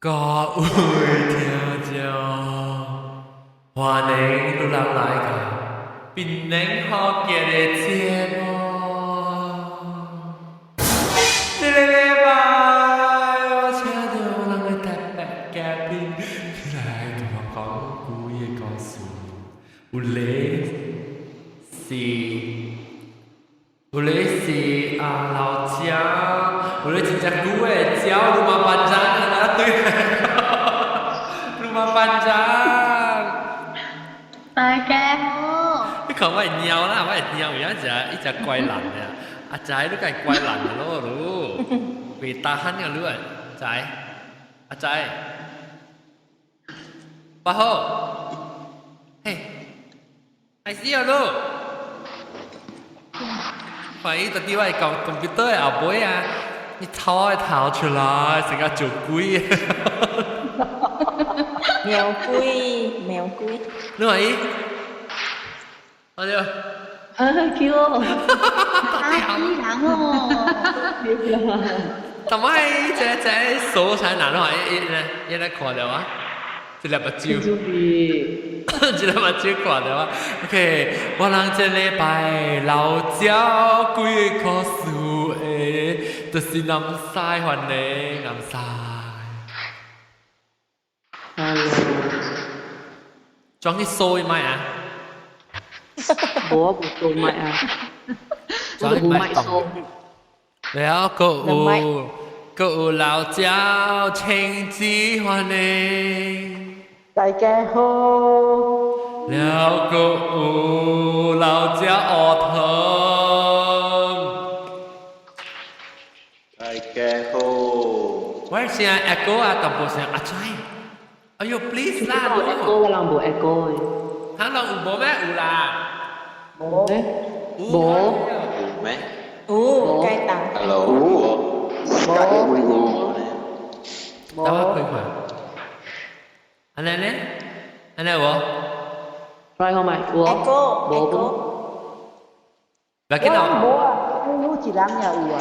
各位聽眾，歡迎你人來到檳榔學嘅節目。呢個禮拜我請到人嘅特別嘉賓來同我講故嘢故事。老蔣，我哋真係古嘅蔣rumah panjang啦，對，rumah panjang。大家好。你講我係鳥啦，我係鳥，有一隻怪人啊！阿仔都係怪人咯，ลู被打喊嘅ลู仔，阿仔，8號，嘿，係試下ลู歡迎到啲位講 computer 嘅後輩啊！你逃出來，成個做鬼。苗龜。你話咦？我哋叫我。阿姨人哦。同埋這手才難咯，一嚟看到啊，一粒目睭，一粒目睭看到啊。OK， 我人這禮拜老鳥幾個數誒，就是南西歡迎南西。Hello， 裝啲數咪啊？冇咪啊，裝啲咪動。แล้วก็老鳥請之歡迎。大家好。แล้วก็老鳥學堂。大家好。喂，先 echo 啊，淡薄聲，阿仔，哎呦 please 啦，冇 echo 嘅人冇 echo 嘅。嚇，人有冇咩有啦？冇咩？冇。有咩？哦，雞蛋。Hello，等我看看。安尼呢？安尼我？快好咪？我。Echo。嗱，見到。冇啊，你一人也有啊。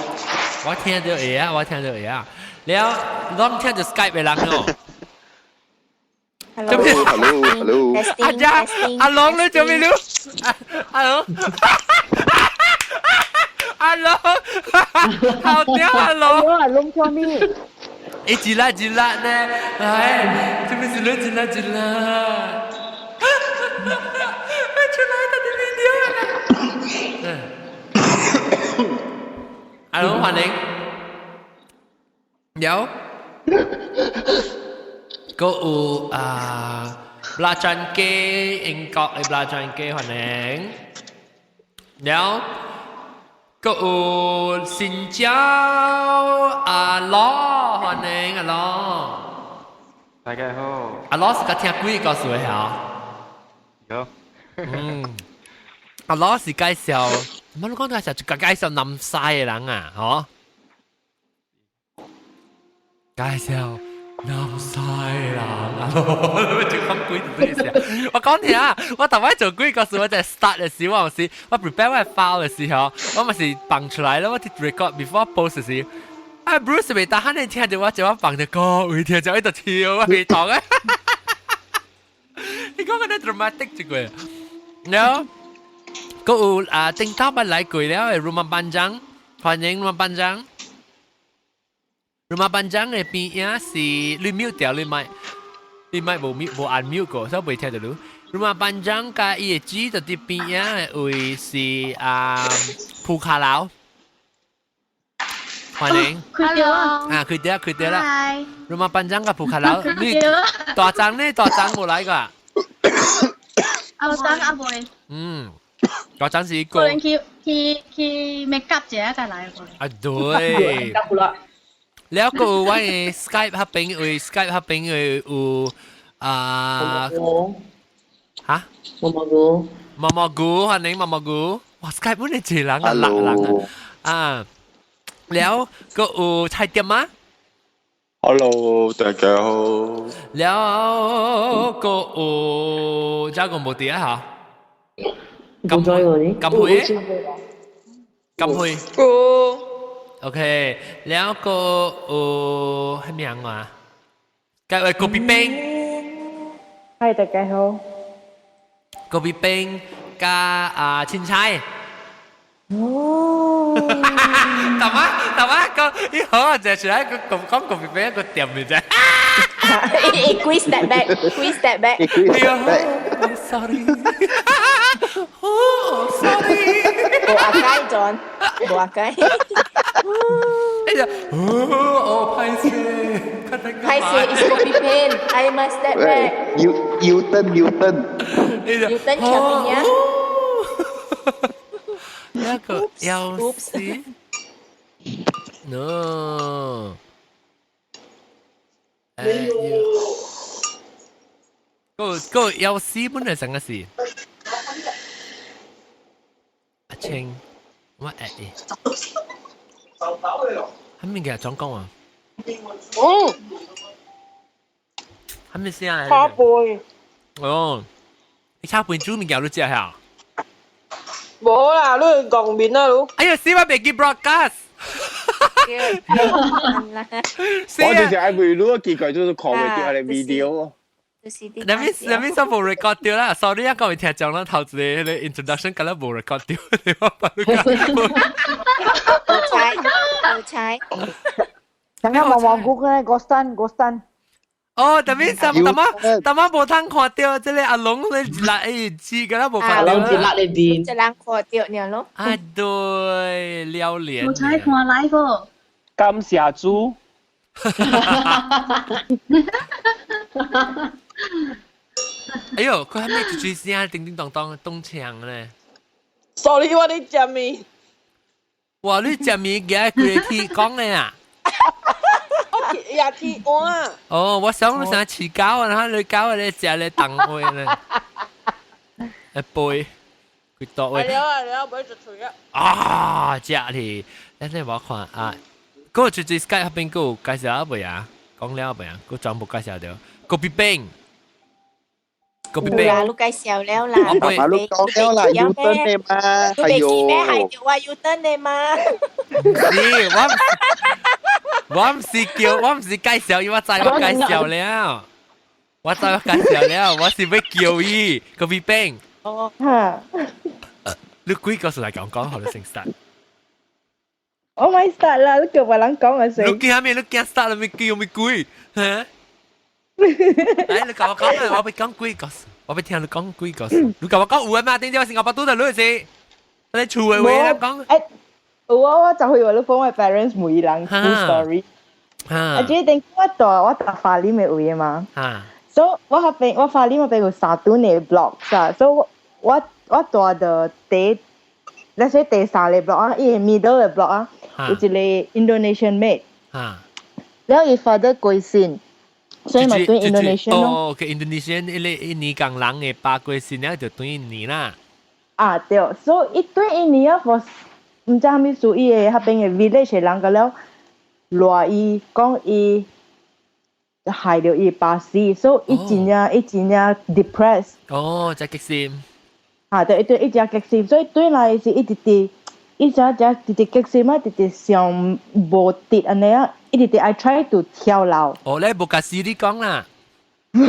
我聽到會啊，แล้วลอง聽到 Skype 嘅人哦。Hello，阿姐，阿龍你做咩了？阿龍，阿龍，好屌阿龍！我龍做咩？誒，jilat呢？哎，做咩事了jilat？出來他的 video 啦！阿龍歡迎。有。ก็belajar ke engkau belajar ke 歡迎แล้วก็xin chào Allah 歡迎 Allah 大家好。Allah 是個聽鬼告訴我下有。Allah 是介紹唔好講到係就介紹南西嘅人啊，嗬介紹南西人啊！做咁鬼做咩事？我講你啊，我頭先做鬼嗰時，我就 start 嘅時候，我 prepare 我 file 嘅時候，我咪是放出來咯，我 record before post 嘅時候，啊 Bruce 未打喊你聽到我就我放隻歌，會聽就喺度跳啊，未講啊！你講嗰啲 dramatic 一句，然後個有頂頭咪來過了，rumah panjang，歡迎 rumah panjang。rumah panjang 嘅邊啊是你 mute 掉你咪冇按 mute 過，所以未聽到咯。rumah panjang 嘅伊個字就啲邊啊會是鋪卡樓，歡迎。Hello。佢哋啦。Hi。rumah panjang 嘅鋪卡樓，你大張冇嚟㗎。阿張阿妹。大張是一個。可能佢 make up 者一個嚟過。啊對。แล้วก็ว่า Skype ฮับเป็นSkype ฮับเป็นฮะมอมอกูฮันนี่มอมอกูว่า Skype มันเนี่ยจีหลังหลังแล้วก็ไทยเตียมะ Hello， 大家好。แล้วก็เจ้าก็冇啲啊嚇กำพุย OK，แล้วก็ให้มีอย่างว่า cái cà phê bánh Hai đại家好。 cà phê bánh cá青菜。哦。tao có ý hở giờ chỉ là cái con cà phê cái tiệm mình啫。Quiz that back. Quiz that back. Sorry. Oh, sorry. Bộ à cái John. Bộ à cái.拍攝， I say it's copy pain. I must step back. Newton Newton chậm nhá. 一個休息。No。個休息本來成個事。阿青，我係咪嘅講講啊？係咪先啊？花貝。哦，你炒半煮麵條都知啊？冇啦，都係講面啦，佬。哎呀，死我未記 broadcast。我就是愛回錄結果就是看回掉你 video。那邊都冇 record 掉啦，sorry 啊，各位聽眾啦，頭先你 introduction 咁樣冇 record 掉，你話把你好彩。等下望望谷咧，Gostan。哦，特別特麼冇通看掉，即係阿龍你辣知㗎啦，冇看掉啦。你邊？就讓看掉了咯。啊，對，撩臉。我才看來個。感謝主。哎呦，佢係咪最聲叮叮當當東牆咧？ Sorry，我哋食面。哇！你食面嘅佢哋講嘅啊？也鐵我啊！哦，我想飼狗啊，然後你狗啊，你食你等我咧，一杯佢多位。係啊，唔好食除啊！啊，食嚟，你我看啊，嗰個最 Skype 入邊嗰個介紹未啊？講了未啊？嗰全部介紹咗。個別冰，個別冰。啦，你介紹了啦。我背。你講了啦，Newton 的嘛，你記咩？係叫話 Newton 的嘛？我唔是介紹，我知我介紹了，我知我介紹了，我是要叫伊個別冰。哦。你幾個時嚟講好你先 start？我咪 start 啦，都叫別人講嘅先。你驚咩？你驚 start 啦？咪叫咪鬼嚇？嚟，你教我講啊！我俾講幾個，我俾聽你講幾個。你教我講有啊嘛？點知我新加坡都係女士，你厝嘅話咧講。我就去話你講我 parents 每人 full story。啊，即係定我大法里咪會啊嘛。所以我法里咪俾佢三段嘅 block 㗎，所以我大的第三個 block 啊，依個 middle 嘅 block 啊，有一個 Indonesian maid。然後伊 father 過身，所以咪對 Indonesian 咯。哦，個 Indonesian 一年港人嘅爸過身了就對印尼啦。啊對，所以伊對印尼啊，唔知係咪屬於嘅嗰邊嘅 village 嘅人個了，賴伊講伊害咗伊爸死，所以伊真正 depressed。哦，真激心。啊，對，一直激心，所以對來是一直激心啊，一直想無跌安尼啊，一直 I try to 跳樓。哦，你冇甲死你講啦。所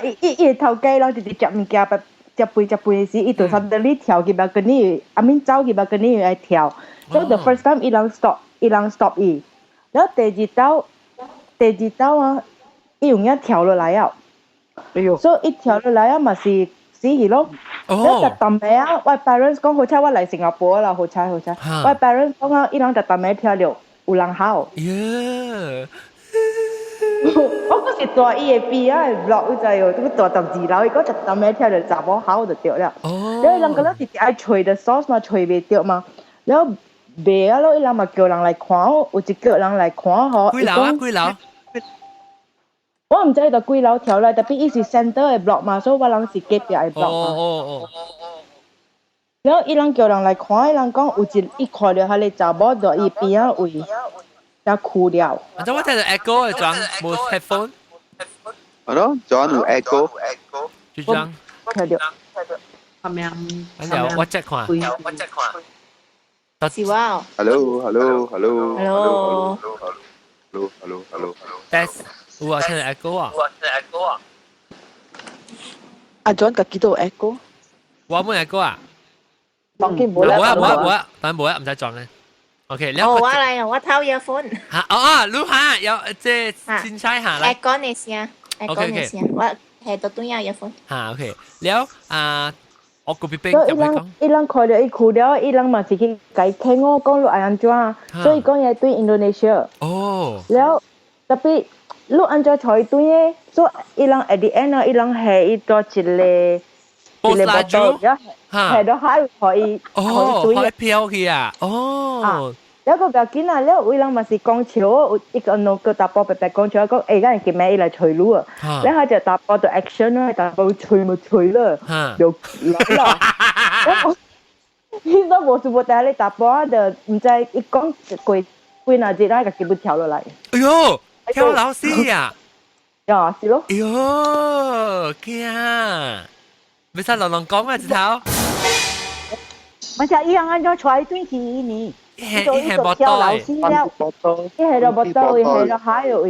以伊頭家咯，直直食物件食杯時，伊就差唔多你跳佢吧，跟你阿面走佢吧，跟你來跳。所以 the first time 伊人 stop 伊，然後第二刀啊，伊用一跳落來啊，所以一跳落來啊，咪是死去咯。然後特登咩啊？我 parents 講好彩我嚟新加坡啦，好彩。我 parents 講啊，伊人特登咩跳了，有人考。我嗰時大伊嘅 B 啊落就係嗰個大12樓，伊嗰特登咩跳就查某考就掉了。然後人個咧直接愛吹的 sauce 嘛，吹未掉嘛。然後未啊咯，伊人咪叫人嚟看，有一個人嚟看嗬。幾樓？我唔知佢幾樓跳啦，特別伊是 center 嘅 block 嘛，所以我人是隔壁嘅 block 嘛。然後伊人叫人嚟看，伊人講伊看到佢哋查某在伊邊啊位，就哭了。咁我聽到 echo 嘅裝冇 headphone。係咯，仲有 echo。就裝。聽到。係咪啊？有我即看。是哇。Hello。hello。test，有啊，聽到 echo 啊，阿 John 自己都有 echo，我冇 echo 啊，當然冇冇啊啦，冇啊，但係冇啊，唔使撞咧。OK，你我嚟，我偷 earphone。嚇哦，錄下有即係先猜下啦。講你先，講你先，我係度都有 earphone。嚇 OK，แล้ว我個 B B 所以就會講，伊人看到伊哭了，伊人嘛是去解聽我講落安怎，所以講嘢對 Indonesia，哦，แล้วtapi ลูกอันจะถอยตัวเองso อีหลัง at the end นะอีหลังแห่อีตัวจิเลจิเลบอตแล้วแห่แล้วให้ถอย哦，ตัวเอ 可以 ง 飄去啊，哦，แล้วก็แบบกินอ่ะแล้วอีหลังมาสิกองเชียวอีกอันนึงก็ตาปอไปกองเชียวก็เอ้กันกินแม่อีหลังช่วยรู้แล้วเขาจะตาปอตัว action นะตาปอช่วยมาช่วยเลยเดี๋ยวหลังแล้วที่ต้องบอกสุดแต่เลยตาปอเดี๋ยว唔知อีกกองกุยน่ะจะได้กับกินบุญเที่ยว落嚟哎呦，跳老師啊！呀是咯哎呦，驚！咪使流浪講啊，隻頭，มันจะอีหยังอันจะช่วยตัวทีนี่一係冇袋，一係就冇到，一係就還有伊。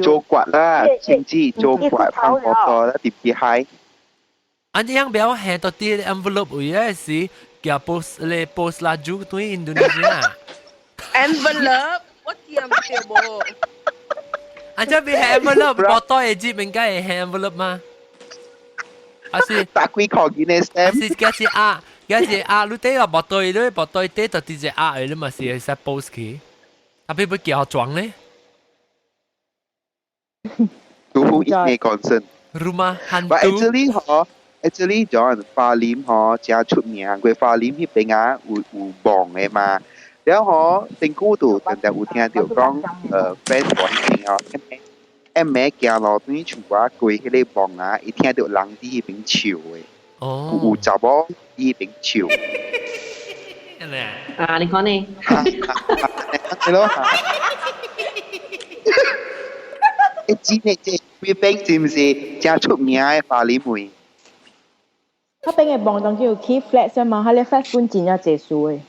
做骨啦，知唔知做骨放波多啦，碟碟蟹。อันที่ยังเบลแห่ตัวที่ envelope อยู่咧สิเกี่ยว post เลย post ลาจูตัวอินโดนีเซีย envelope 我點掉冇？อันจะมีแห่ envelope ปอต้อยจีเป็นไงแห่ envelope มาอาสิ 打幾箍幾呢 อา ？Sam สิแกสิรู้เต้ว่าปอต้อยด้วยปอต้อยเต้ตัวที่จะเลยมาสิใส่ post ขี้啊พี่ไปเกี่ยว撞咧都好熱嘅講真。รู้มาฮัน But ตู actually John 花蓮嗬正出名，佢花蓮迄邊啊有棒嘅嘛。แล้ว嗬，政府度定定有聽到講，friend 講迄邊哦，誒行路對厝我過迄個棒啊，伊聽到人佇迄邊笑嘅，哦有查某佇迄邊笑。啊，你講你。係咯。誒，知呢隻邊邊是唔是正出名嘅花蓮梅？他邊個幫當叫 keep flat 啫嘛，佢哋 flat 本錢有借數嘅。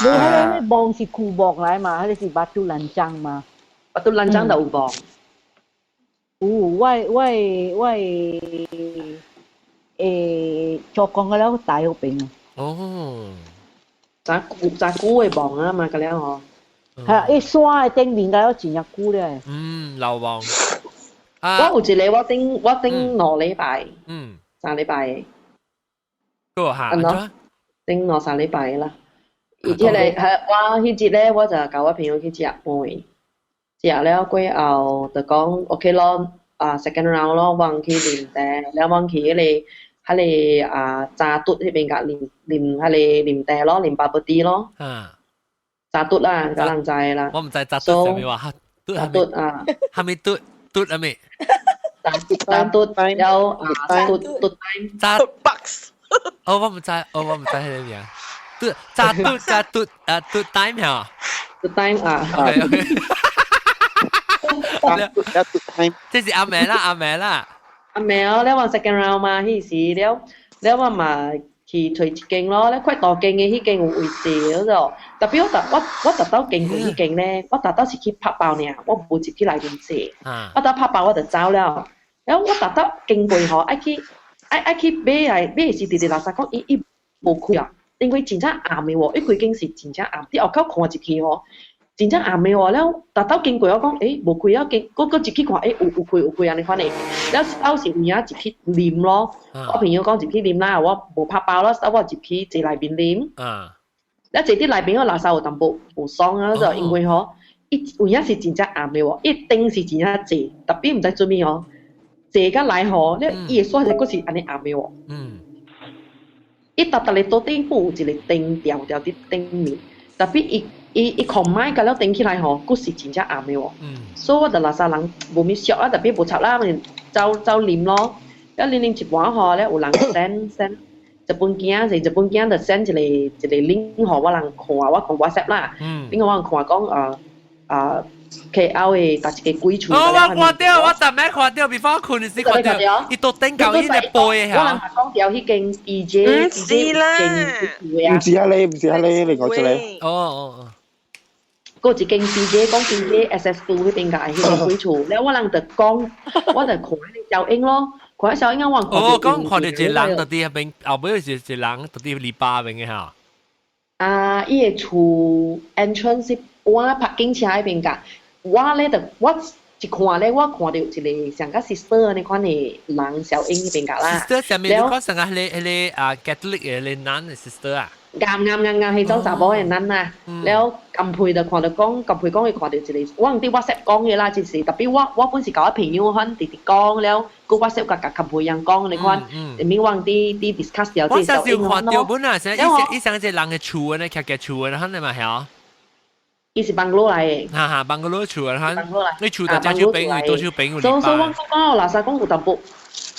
你睇你幫是箍幫嚟嘛，佢哋是巴肚爛漿嘛。巴肚爛漿就有幫。誒，做工嘅แล้ว大好病啊。哦，炸菇嘅幫啊嘛，嗰啲嗬。係啊，一山嘅頂面嘅有錢入菇咧。流亡我有一個我頂2禮拜，3禮拜。個下咗頂2、3禮拜啦。而且咧，我迄日咧，我就教我朋友去食飯，食了過後就講 OK 咯，second round 咯，我去啉茶，了我去迄個炸嘟迄邊甲啉迄個啉茶咯，啉bubble tea 咯，炸嘟啦，有人知啦。我唔知炸嘟係咪話嘟炸嘟啊？係咪嘟係咪？炸嘟有嘟炸 box。我唔知係咩啊？炸嘟嘟 time 係嘛？嘟 time 啊。OK。即係阿妹啦。阿妹哦，แล้ววัน second round มาที่สีแล้วว่ามาขี่ถอยเก่ง咯，แล้วค่อยต่อเก่ง嘅ที่เก่ง會字嗰度，特別我特登勁佢ที่เก่ง咧，我特登是去拍爆呢，我唔會接去嚟邊字，我特拍爆我就走了，แล้ว我特登勁佢嗬，愛去買是直直垃圾講伊無開啊，因為真正暗嘅喎，伊佢已經是真正暗，啲後口看入去嗬。真正暗嘅喎，แล้ว特登經過我講，誒無開啊，嗰入去看，誒有開啊，你看你，แล้ว有時有影入去啉咯，我朋友講入去啉啦，我無拍爆咯，我入去坐內邊啉，แล้ว坐啲內邊個垃圾有淡無爽啊，就因為嗬，伊有影是真正暗嘅喎，一定是真正坐，特別唔知做咩哦，坐甲來嗬，แล้ว伊個煞係嗰時安尼暗嘅喎，伊特嚟到頂部有一個燈吊啲頂面，特別伊狂買㗎了頂起來嗬，嗰時真正暗嘅喎，所以我就垃圾人無咩熟啊，特別無插啦，咪走啉咯，一啉一碗嗬，咧有人 send 日本囝就 send 一個 link 嗬，我人看，我講 WhatsApp 啦，邊個我人看講KL 嘅搭一個鬼厝。我看到，我特咩看到 ，before 困時看到，伊到頂舊伊個背嘅嚇。我人講條迄間 DJ 唔是啦，唔是啊你，另外一個。哦。嗰一間師姐講師姐 SS2 嗰邊㗎，佢鬼厝，แล้ว我人就講，我就看你小英咯，看小英我哦，講看到一人到底喺邊，後尾是一人到底離巴邊嘅嚇。啊，伊個厝 entrance 我泊警車嗰邊㗎，我咧就我一看咧，我看到一個像個 sister 呢款嘅人小英嗰邊㗎啦。sister 上面你講成個係啊 Catholic 嘅你男嘅 sister 啊。啱，係走查某嘅人啊，แล้ว咁配就看到講，咁配講佢看到一個，我唔知 WhatsApp 講嘅啦，就是特別我本是搞一朋友可直直講，แล้ว個 WhatsApp 夾咁配人講，你看，明忘啲 discuss 掉我上次英看到本啊，成一上隻人嘅厝咧，劇厝咧，肯定嘛係。伊是邦羅來嘅，哈，邦個佬厝啊，肯，你厝就真少俾佢，多少俾佢。所以我講垃圾講有淡薄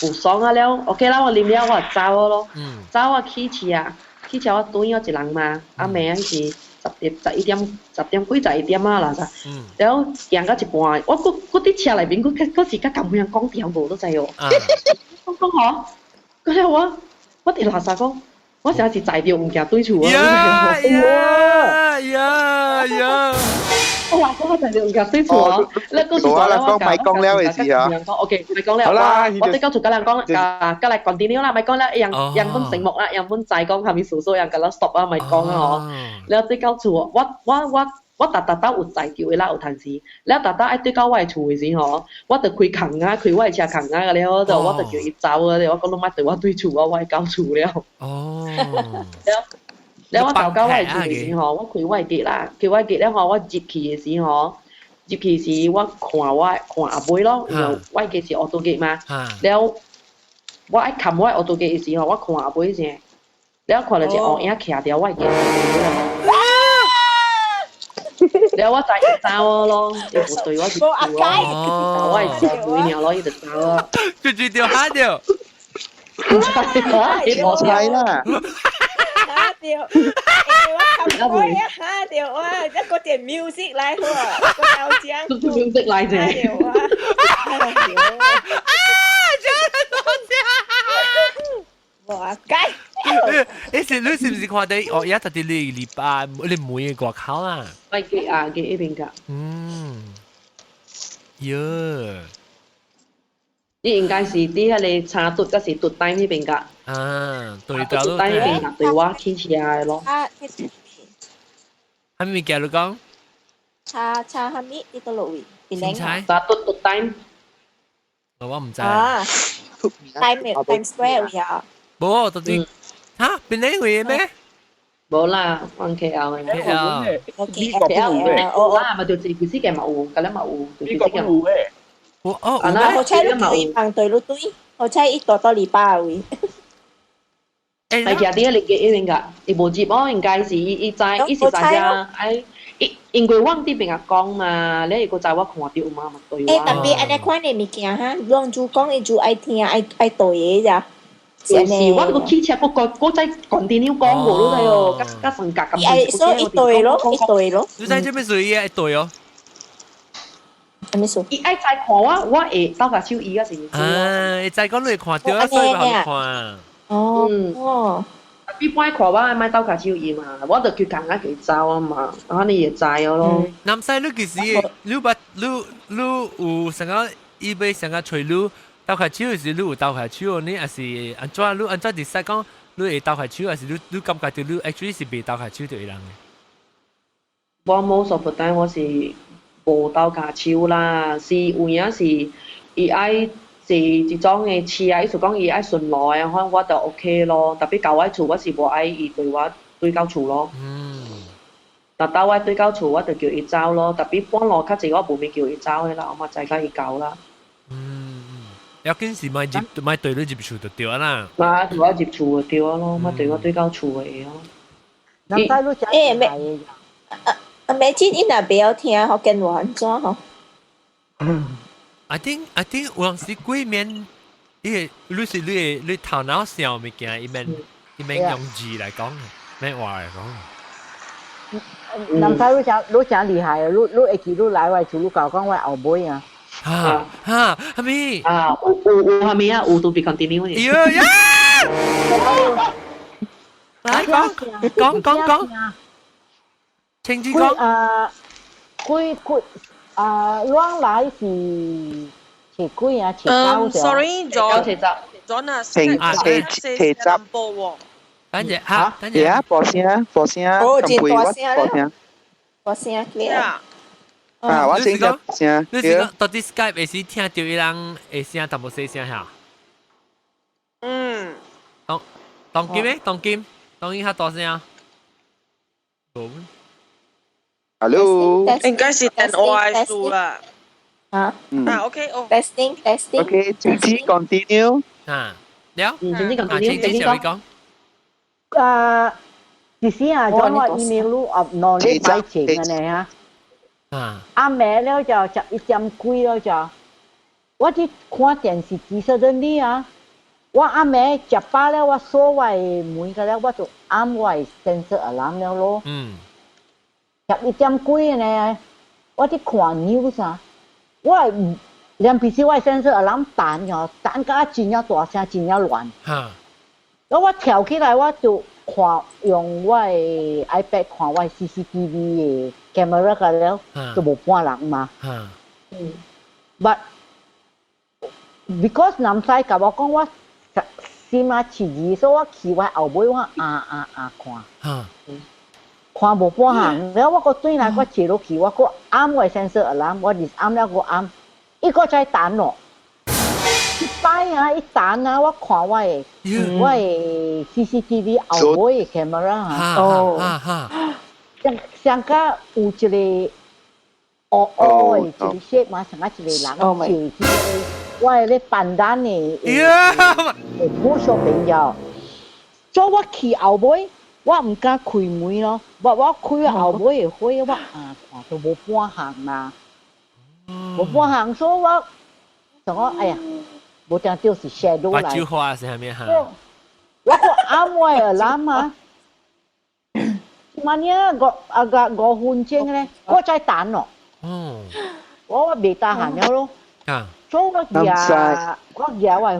唔爽啊，แล้ว OK 啦，我啉了我就走咯，走我起車啊。起車我對我一人嘛，阿妹是10點幾11點啊啦咋，然後行到一半，我嗰啲車裏邊嗰時間咁樣講條路都滯喎，講嗬，嗰啲我哋垃圾講，我成日是載掉唔驚對厝啊，我話我載掉唔驚對厝啊，你嗰時講咧我講了嘅事啊 ，OK， 咪講了，好啦，我對交做嗰人講，隔嚟continue啦，咪講啦，人本醒目啦，人本再講後面數數人咁啦 stop 啊，咪講啊嗬，你對交做，我特有載掉嘅啦，有陣時，你特愛對交我嘅厝嘅時嗬，我就開坑啊，開我嘅車坑啊，了我就叫伊走啊，我講你咪對我對厝啊，我係交厝了。哦。แล้ว我到我係住嘅時候，我開我嘅啦，開我嘅咧，我入去嘅時候，入去時我看阿妹咯，然後我嘅是auto gate嘛，แล้ว我一撳我 auto gate 嘅時候，我看阿妹先，แล้ว看到隻黑影騎掉我嘅，แล้ว我就走咯，又唔對我就走咯，我係走妹鳥咯，伊就走咯，就掉下掉，冇錯啦。掉，我冚開一下掉哇！一個點 music 嚟喎，個有獎，個 music 嚟啫。掉啊！哇！雞，你是唔是看到我而家特啲你禮拜你每個國考啊？係嘅啊嘅呢邊㗎。喲。你應該是啲你查讀嗰時讀低呢邊㗎。啊，對到都低呢邊㗎，對話天氣啊咯。係咪叫你講？查係咪呢個路邊點猜？查讀低。我唔知。啊，Time Square 呀。冇，到底嚇邊呢位咩？冇啦，翻 KL 嘅。KL，我啦，咪就自己嘅冇，咁咧冇，自己嘅冇。我猜都叫伊放對咯對，我猜伊多禮拜位。係其實啲你嘅一定㗎，你冇接哦，應該是伊在伊是在家，哎，因為往啲邊個講嘛，你個在我看到嘛，咪對話。誒特別安尼款嘅物件哈，讓主講伊就愛聽愛對嘅咋。是我個汽車個在continue講過咯，係哦，加上格咁。所以一對咯，一對咯。你在這邊屬於一對哦。咩數？伊愛再看我會兜下手伊嗰時。啊，再講你看到，所以話看。哦。一般看我買兜下手伊嘛，我就叫更加叫走啊嘛，可能也知咯。南西你其實你有成個伊被成個隨路兜下手是你有兜下手，你還是安怎你安怎啲實講你會兜下手，還是你感覺到你 actually 是被兜下手對人嘅？我冇說不但我是。無兜下手啦，是有影是伊愛是一種嘅市啊，意思講伊愛順路啊，可我就 OK 咯。特別到我厝，我是無愛伊對我對到厝咯。但到我對到厝，我就叫伊走咯。特別半路較濟，我無免叫伊走嘅啦，我咪再甲伊搞啦。要緊是咪對你入厝就對啦。嘛，對我入厝就對咯，咪對我對到厝嘅咯。每天伊若不要聽，好跟我安怎吼？I think 有陣時鬼面，你是你頭腦想物件，伊免用字嚟講，免話嚟講。南西你真厲害啊！你會記你來我厝，你教講我後妹啊。係咪？有係咪啊？有都別 continue 嘅。來講。請住講。乱来是切龟啊，切狗啫。 sorry John 切雜 John 啊，切汁波喎。等陣嚇，等陣。係啊，播聲，哦咁背我播聲。我聲 clear。啊，我聲就聲。你是講到底 Skype 會是聽到伊人會聲，但冇細聲嚇？嗯。當金咩？當金較大聲。Hello。應該是等我來數啦。啊，OK，哦。testing。OK，總之 continue。啊，了。總之咁請先講。其實啊，將我 email 錄攞你擺錢嘅呢嚇。阿妹了就11點幾了就，我去看電視機嗰陣啲啊，我阿妹食飽了，我鎖我門個了，我就按我sensor alarm 了咯。11點幾嘅呢，我去看 news 啊，我連平時我 sensor alarm 彈咗，彈到真係大聲，真係亂。咁我跳起來，我就看用我 iPad 看我 CCTV 嘅 camera 個了，就冇半人嘛。But because 南西甲我講我先嘛遲疑，所以我去我後尾我看，看冇半行，然後我個對來我坐落去，我個按我 sensor alarm，我按了個按，一個再彈咯。一擺啊，一彈啊，我看我嘅 CCTV 後尾嘅 camera 嚇，像個有一個嘅一個 shape 嘛，像一個人坐住我係咧扮單嘅古小朋友，所以我去後尾，我唔敢開門咯，我開後尾嘅開，我看到冇半行嘛，冇半行，所以我就講哎呀。冇定就是 shadow 嚟。把酒花是係咩嚇？我個啱我嘅諗啊，萬一個換證咧，我再彈咯。我未打閒咗咯。所以我係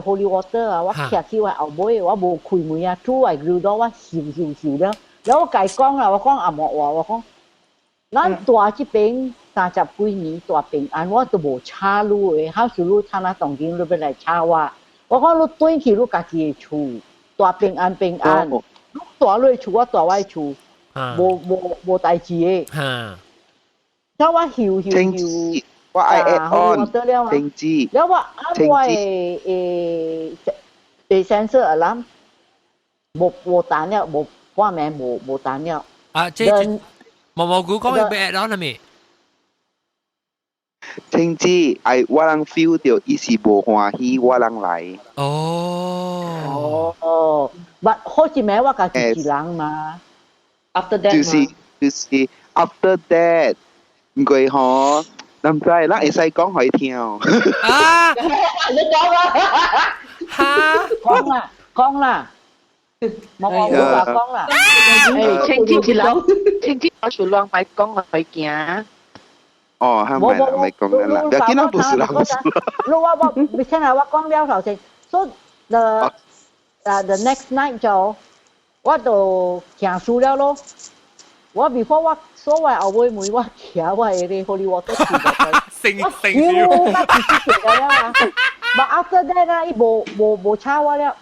holy water 啊，我騎去我後尾，我冇開門啊，出嚟叫到我笑啦。然後我計講啦，我講阿莫話，我講，咱大這邊。30幾年大平安，我都無插路嘅，好少路參加當警，你要來插我。我講你轉去你家己嘅厝，大平安。你大你厝，我大我厝，無代誌嘅。所以我曉。我愛 add on， 停止。然後我按我誒sensor alarm，無彈了，無半暝無彈了。毛菇講要俾 add on 係咪？聽知係我能 feel 到伊是無歡喜，我能來。好似名我家己一人嘛。After that 就是 after that， 唔過嗬，唔知咱會使講佢聽。你講啦，講啦，冇話講啦。清天我數兩擺講佢驚。哦，係咪講啦？有幾多不是啦？你聽下我講了頭先，所以 the next night 就我就行輸了咯。我 before 我所謂後尾妹我徛我係啲 holy water 住咗佢，我咗啦。But after that 啦，伊冇插我了。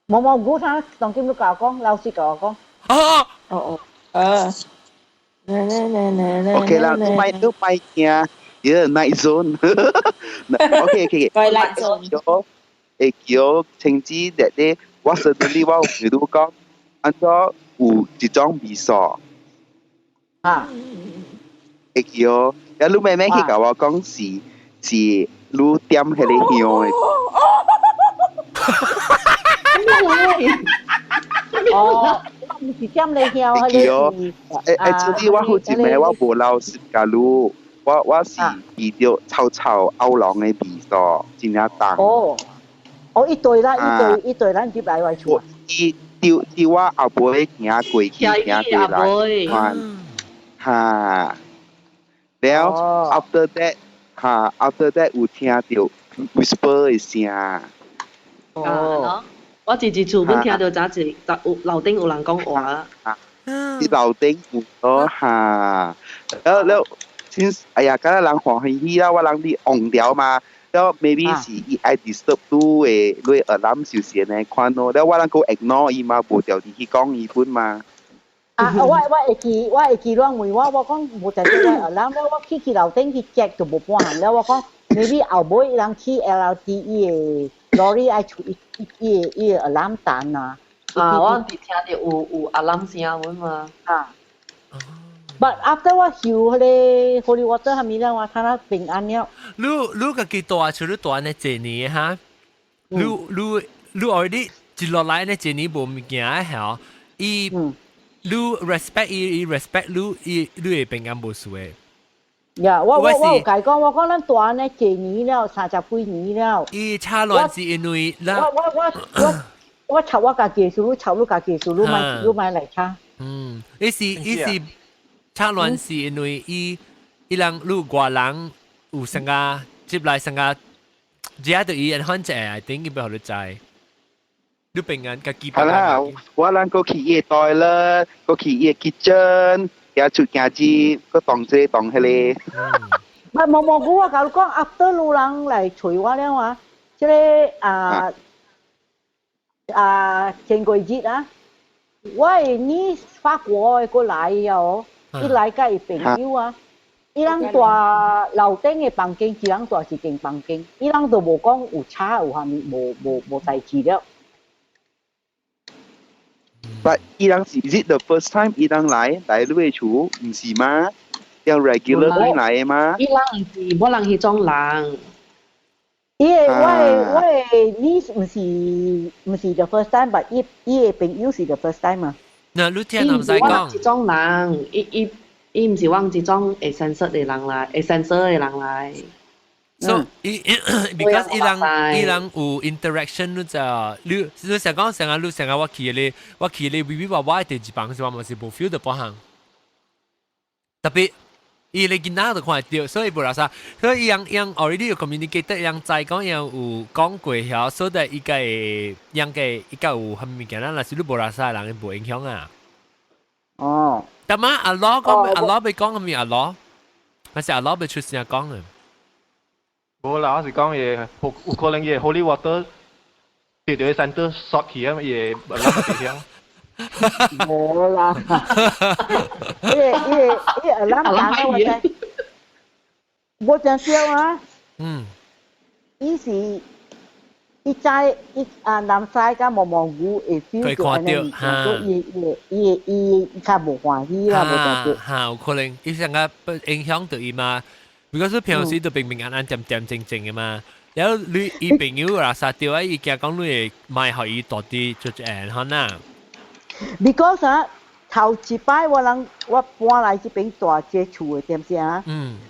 冇估他當今都教我講，老師教我講。OK 啦，都咪驚，night zone。OK， Twilight zone。會叫情知嗰啲，我suddenly我有都講，按照有一種味素。會叫，有你妹妹去教我講是你點迄個香嘅。唔是點你香嗰啲。actually 我好似咩，我無老實假如，我是遇到臭歐郎嘅味素，真係重。一對啦，一對咱接來為厝。伊丟我後背行過去，行過來，嚇。然後 after that 有聽到 whisper 嘅聲。我自己厝本聽到早時有樓頂有人講話。啲樓頂換咗下，แล้วsince 哎呀，嗰啲人歡喜啦，我人啲戇掉嘛，แล้ว maybe 是伊愛 disturb ดูด้วยalarm 少少呢看咯，แล้ว我人個 ignore 伊嘛，無條件去講伊本嘛。我會記兩回我講冇就係alarm，我去樓頂去 check 就冇半行，แล้ว我講 maybe 後尾人去 LRT 伊lorry 愛出伊 alarm 彈啊。我聽到有 alarm 聲嘛。But after 我修嗰啲 holy water 係咪咧？我睇下平安了。你個幾多啊？除咗大呢幾年哈？你 already 接落來呢幾年冇物件嚇，伊你 respect 伊 respect 你會平安無事嘅。呀，我有講，我講咱大呢幾年了，30幾年了。伊差亂是因為我抄我家己數，抄你家己數，你買嚟抄。伊是差亂是因為伊人你外人有成個接來成個，只係對伊人看者，I think 伊要學你知。你平安家己平安。係啦，我人個去夜袋啦，個去夜 kitchen，也出家己個當這當迄個。冇，我講 after 路人嚟隨我了啊，即係前個月啊，我呢法國過來哦，一來個朋友啊，伊人大樓頂嘅房間，伊人大一間房間，伊人都冇講有差有下面冇代志了。But 伊人是 is it the first time 伊人來你嘅厝，唔是嗎？有 regular 來嘅嗎？伊人是冇人迄種人。我呢唔是 the first time， but 伊嘅朋友是 the first time 啊。嗱，你聽唔使講。伊種人，伊唔是往這種會sensitive嘅人來，會sensitive嘅人來。So because 伊人有 interaction， 你成講成日你成日我去你 BB 話我第一房時我咪是冇 feel 到半行，特別。伊你見到就看到，所以無啦啥，所以樣 already 有 communicate， 樣知講樣有講過曉，所以伊個樣個伊個有啥物件啦，若是你無啦啥人無影響啊。哦。但嘛阿羅講阿羅被講係咪阿羅？還是阿羅被出聲講啊？無啦，我是講嘢，有可能嘢 holy water 對對 center short 去啊，嘢唔拉唔響。冇啦，伊alarm彈我真笑啊！伊是伊在南西甲毛毛菇會 feel 到安尼，伊較無歡喜啦，無就嚇，有可能伊成個影響到伊嘛，如果說平時都平平安安、掂掂正正嘅嘛。然後你伊朋友啦殺掉啊，伊驚講你會賣互伊多啲出誒可能。Because 頭一擺我搬來這邊大隻厝嘅點先啊？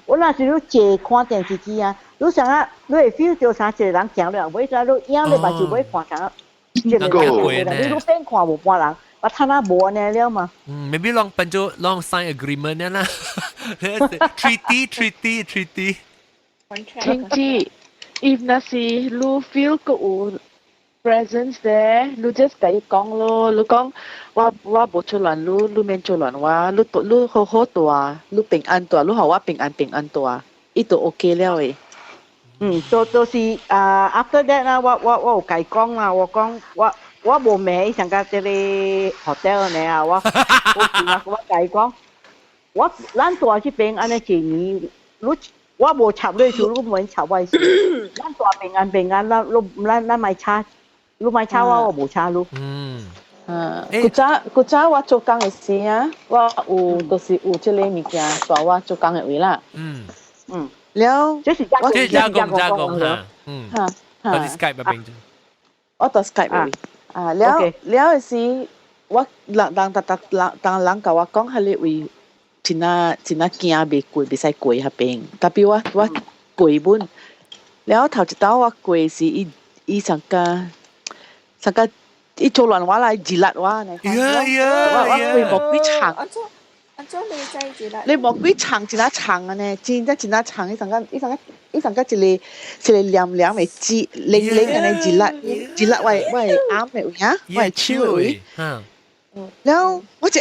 我那時你坐看電視機啊，你想啊，你會 feel 到啥一個人行了，尾仔你影你把就尾看啥，一個人行過啦，你邊看無半人，我睇下無安尼了嘛。maybe 攏變做攏 sign agreement 啦，treaty。聽知，if 那是你 feel 個有 presence 咧，你 just 甲伊講咯，你講我無出亂，你免出亂我，你好好大，你平安大，你互我平安大，伊就 OK 了誒。就是after that 啦，我有甲伊講啦，我講我無名上個這個 hotel 呢啊，我甲伊講，咱大這邊安尼一年，我無插你數，你無插我數，咱大平安，咱咪插。你買炒我冇炒咯。古早我做工嘅時啊，我有就是有這個物件，帶我做工嘅位啦。了，這是加工嚇。我哋 Skype 入邊。我到 Skype 入邊。了時我人甲我講下你位，真啊驚袂過，袂使過下邊。特別我過本，了頭一道我過時伊上個伊做亂話來自辣話呢？我會莫幾長。安怎你知自辣？你莫幾長真啊長啊呢？真啊長，伊上個一個黏嘅字，零嘅呢自辣，我係啱嘅位啊，我係超嘅位。แล้ว我一下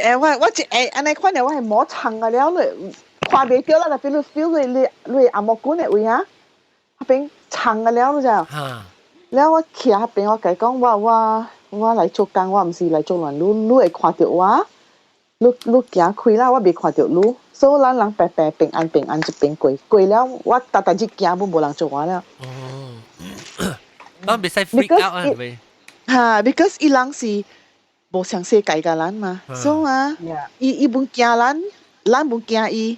安尼款的我係摸撐啊了你看袂到啦，特別你 feel 你阿莫管的位啊，嗰邊撐啊了你就，แล้ว我企喺邊我講我嚟做工，我唔是嚟做亂，你會看到我，你行開啦，我未看到你，所以咱人白白平安一邊過了，我特日行本無人做我了。咱別使 freak out 啊，咪。嚇 ，because 伊人是無上世界嘅人嘛，所以啊，伊本驚咱本驚伊。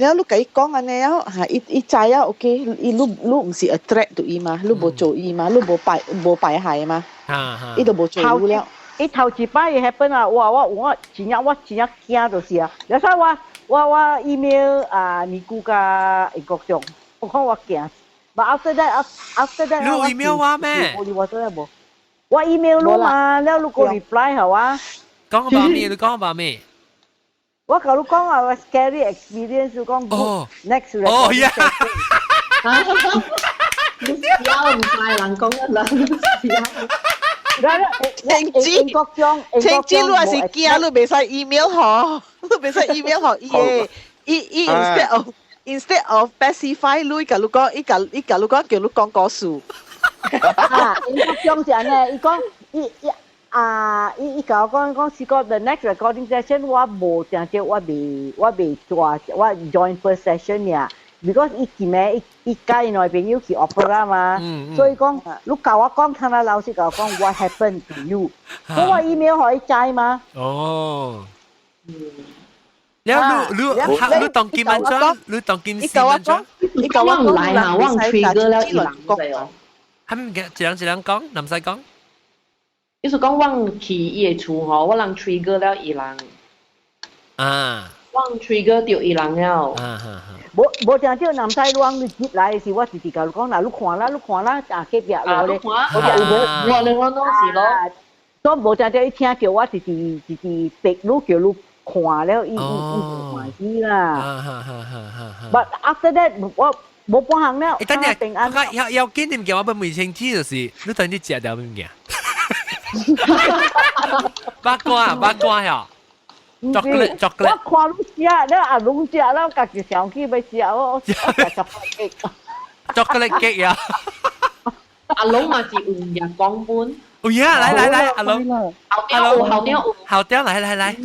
แล้วลูกไก่ก้องอันนี้ฮะอีใจอ่ะโอเคอีลูก是 attract ตัวอีมาลูกบ่โจอีมาลูกบ่ไปหายมาอีตัวบ่โจรู้แล้วอี頭一擺 happen 啊，我真驚就是啊，有時我 email 啊尼姑家英國上，我講我驚，but after that 你 email 我咩？我 email 你嘛，แล้ว你個 reply 係嘛？講about咩？你講about咩？我同你講啊，我 scary experience 講 next recording。哦呀！你笑唔晒人講一兩，情知你還是驚你未使 email 嗬，你未使 email 嗬，伊 instead of specify 你甲你講，伊甲你講叫你講個數。啊，英國中就呢，伊講伊甲我講試過 the next recording session 我無正正我未做，我 join first session 呀。because 伊見咩伊家內朋友去 opera 嘛，所以講你教我講，聽下老師教我講 what happened to you， 所以我 email 可以知嘛。哦。แล้วรู้ต้องกินมันจ้ะรู้ต้องกินซีมันจ้ะ你講我唔嚟啊，我唔 trigger 了伊人就哦。係咪一兩講，唔使講。意思講我去伊個厝吼，我人 trigger 了伊人。啊。我 trigger 到伊人了。無正正南西路你接來時，我直接甲你講，嗱，你看啦，啊，隔壁路咧，我當時咯，所以無正正一聽叫我直逼你叫你看了，伊唔知啦。But after that，我冇半行了。等陣，有見點叫我不未清楚就是，你等陣食掉邊件？八卦呀。chocolate， 我看你食，了阿龍食，了家己上去要食，我食 chocolate cake 呀。阿龍嘛是有日光本。哦呀，來，阿龍，後雕，來。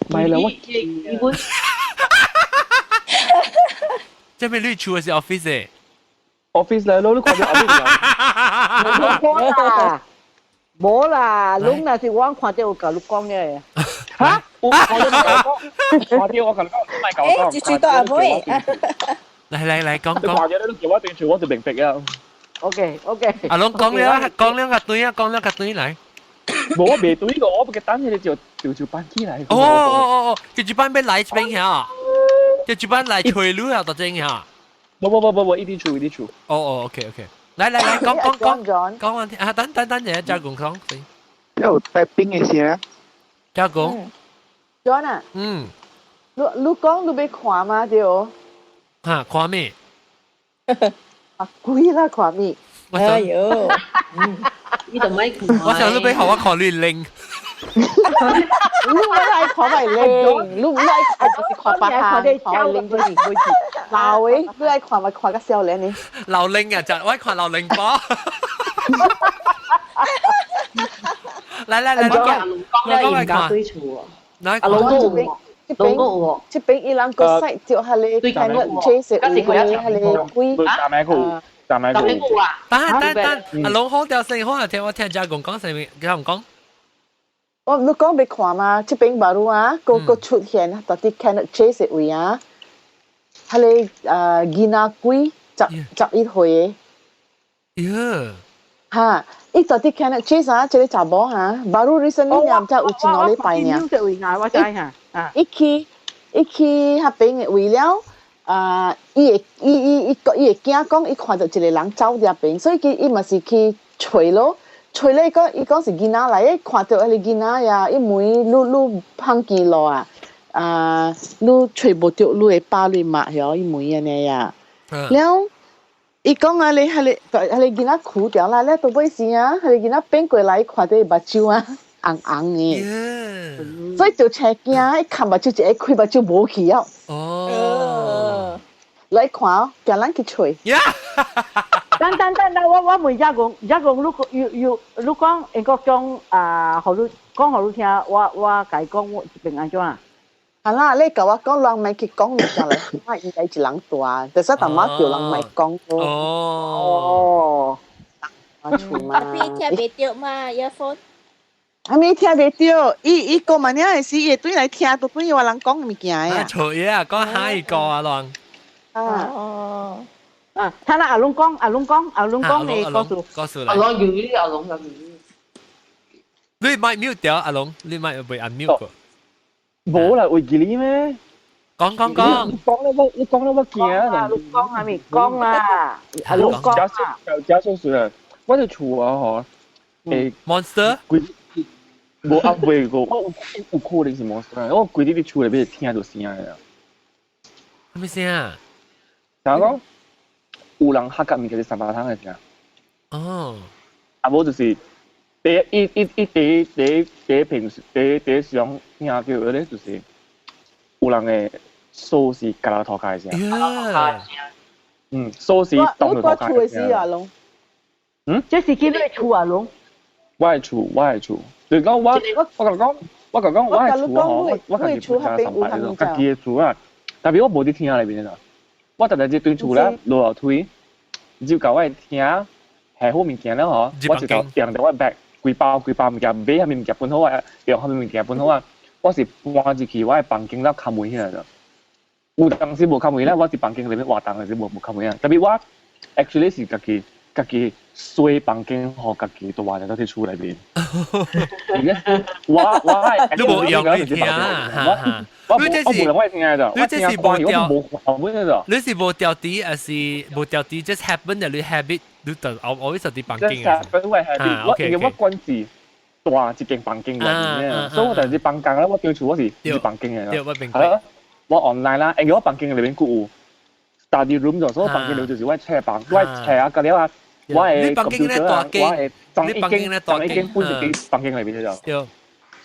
咪啦，我基本。即係你住嘅是 office 嘅。office 嚟咯，你講咗 office 冇啦，龍那是我看到有甲你講嘅。嚇？我看到我同你講，唔係講。誒，住到阿妹。嚟講。你話嘢都叫我對住我就明白啊。OK。阿龍講兩個對嚟。冇啊，未對個，我嘅等你就搬起嚟。哦，就搬俾嚟邊下，就搬嚟吹路啊，到正下。冇，一啲處。哦，OK。嚟，講完啊，等陣再講。有帶冰嘅先。再講。John 啊。你講你要看嗎？對。嚇，看咩？啊，貴啦，看咩？哎呦，呢度咪看。我想你俾我看你拎。你唔係看埋拎，你唔係看白下，看拎嗰啲。鬧誒，你係看咪看個少年呢？劉玲啊，就我看劉玲波。嚟，你講看。阿龍哥喎，即邊伊人個 site 就係你睇個 chase 係你貴。站喺度啊！等，阿龍好掉聲，好聽我聽家講聲，佢唔講。你講俾看嘛？即邊巴魯啊，個出現到啲 Canada chase 位啊，係你吉拿貴11歲。嚇！伊到啲 Canada chase 啊，即係查某嚇，巴魯 recently 又唔知有錢攞你擺呢？我知嚇。一去嗰邊嘅為了。伊會驚講，伊看到一個人走入邊，所以伊嘛是去找咯。伊講是囡仔嚟，看到迄個囡仔呀，伊問你碰見咯你找無到你會爸你媽嗬，伊問安尼呀。แล้ว伊讲啊，你囡仔哭掉啦，咧都尾时啊，你囡仔变过来看到伊目睭啊，红红嘅，所以就车惊，一看目睭一开目睭无去啊。哦，来看哦，叫咱去吹。等，我问一講，你講英國講啊，好你聽，我解講我平安咗啊。係啦，你甲我講，人咪去講物件嚟，我應該一人大，但係淡仔叫人咪講咯。哦，我厝嘛。tapi 聽袂到嘛 earphone。還沒聽袂到，伊講嘛，你係時伊對來聽，都對話人講物件呀。錯嘢啊，講下一個啊，浪。哦。啊，睇下阿龍講，你告訴阿龍有阿龍有。你咪 mute 掉阿龍，你咪被 unmute 過。冇啦，會記你咩？講。你講得乜嘢啊？阿龍講係咪講啦？阿龍講假數算啊！我哋厝啊，嗬，monster。冇 upgrade 過，我有可能是 monster，我規啲厝裏邊聽到聲嘅。係咪聲啊？就講有人黑夾面嘅三把湯嘅聲。哦。啊，冇就是平時第上聽叫嘅咧，就是有人嘅鎖匙夾到頭殼嘅聲。鎖匙當到頭殼嘅聲。阿龍。這是叫你厝啊，龍。我係厝。就是講我講我係厝嗬，我家己本身上班嗰度，家己嘅厝啊。但係我冇啲聽下裏邊啦。我特別對厝咧落後推，就搞我聽係好物件啦嗬。我就用到我 bag 規包物件，買下面物件本好啊，用下面物件本好啊。我是搬入去我嘅房間啦，開門起來咗。有當時冇開門咧，我喺房間裏邊活動嘅時冇開門啊。特別我 actually 是家己睡房間和家己都話喺啲厝裏邊。我係你冇用你聽啊！我冇人會聽嘅，我聽慣咗冇後門嘅啫。你是冇掉啲，還是冇掉啲 ？Just happen 嘅你 habit，你就always 喺啲房間嘅。Just happen 會 habit，我因為我關住大一間房間裏面，所以我就係房間啦。我對厝我是一房間嘅。係啦，我 online 啦，因為我房間裏面有 study room 咗，所以房間裏就是我車房，我車啊，嗰啲啊。我係 computer 啊，我係裝已經搬入去房間裏邊咗。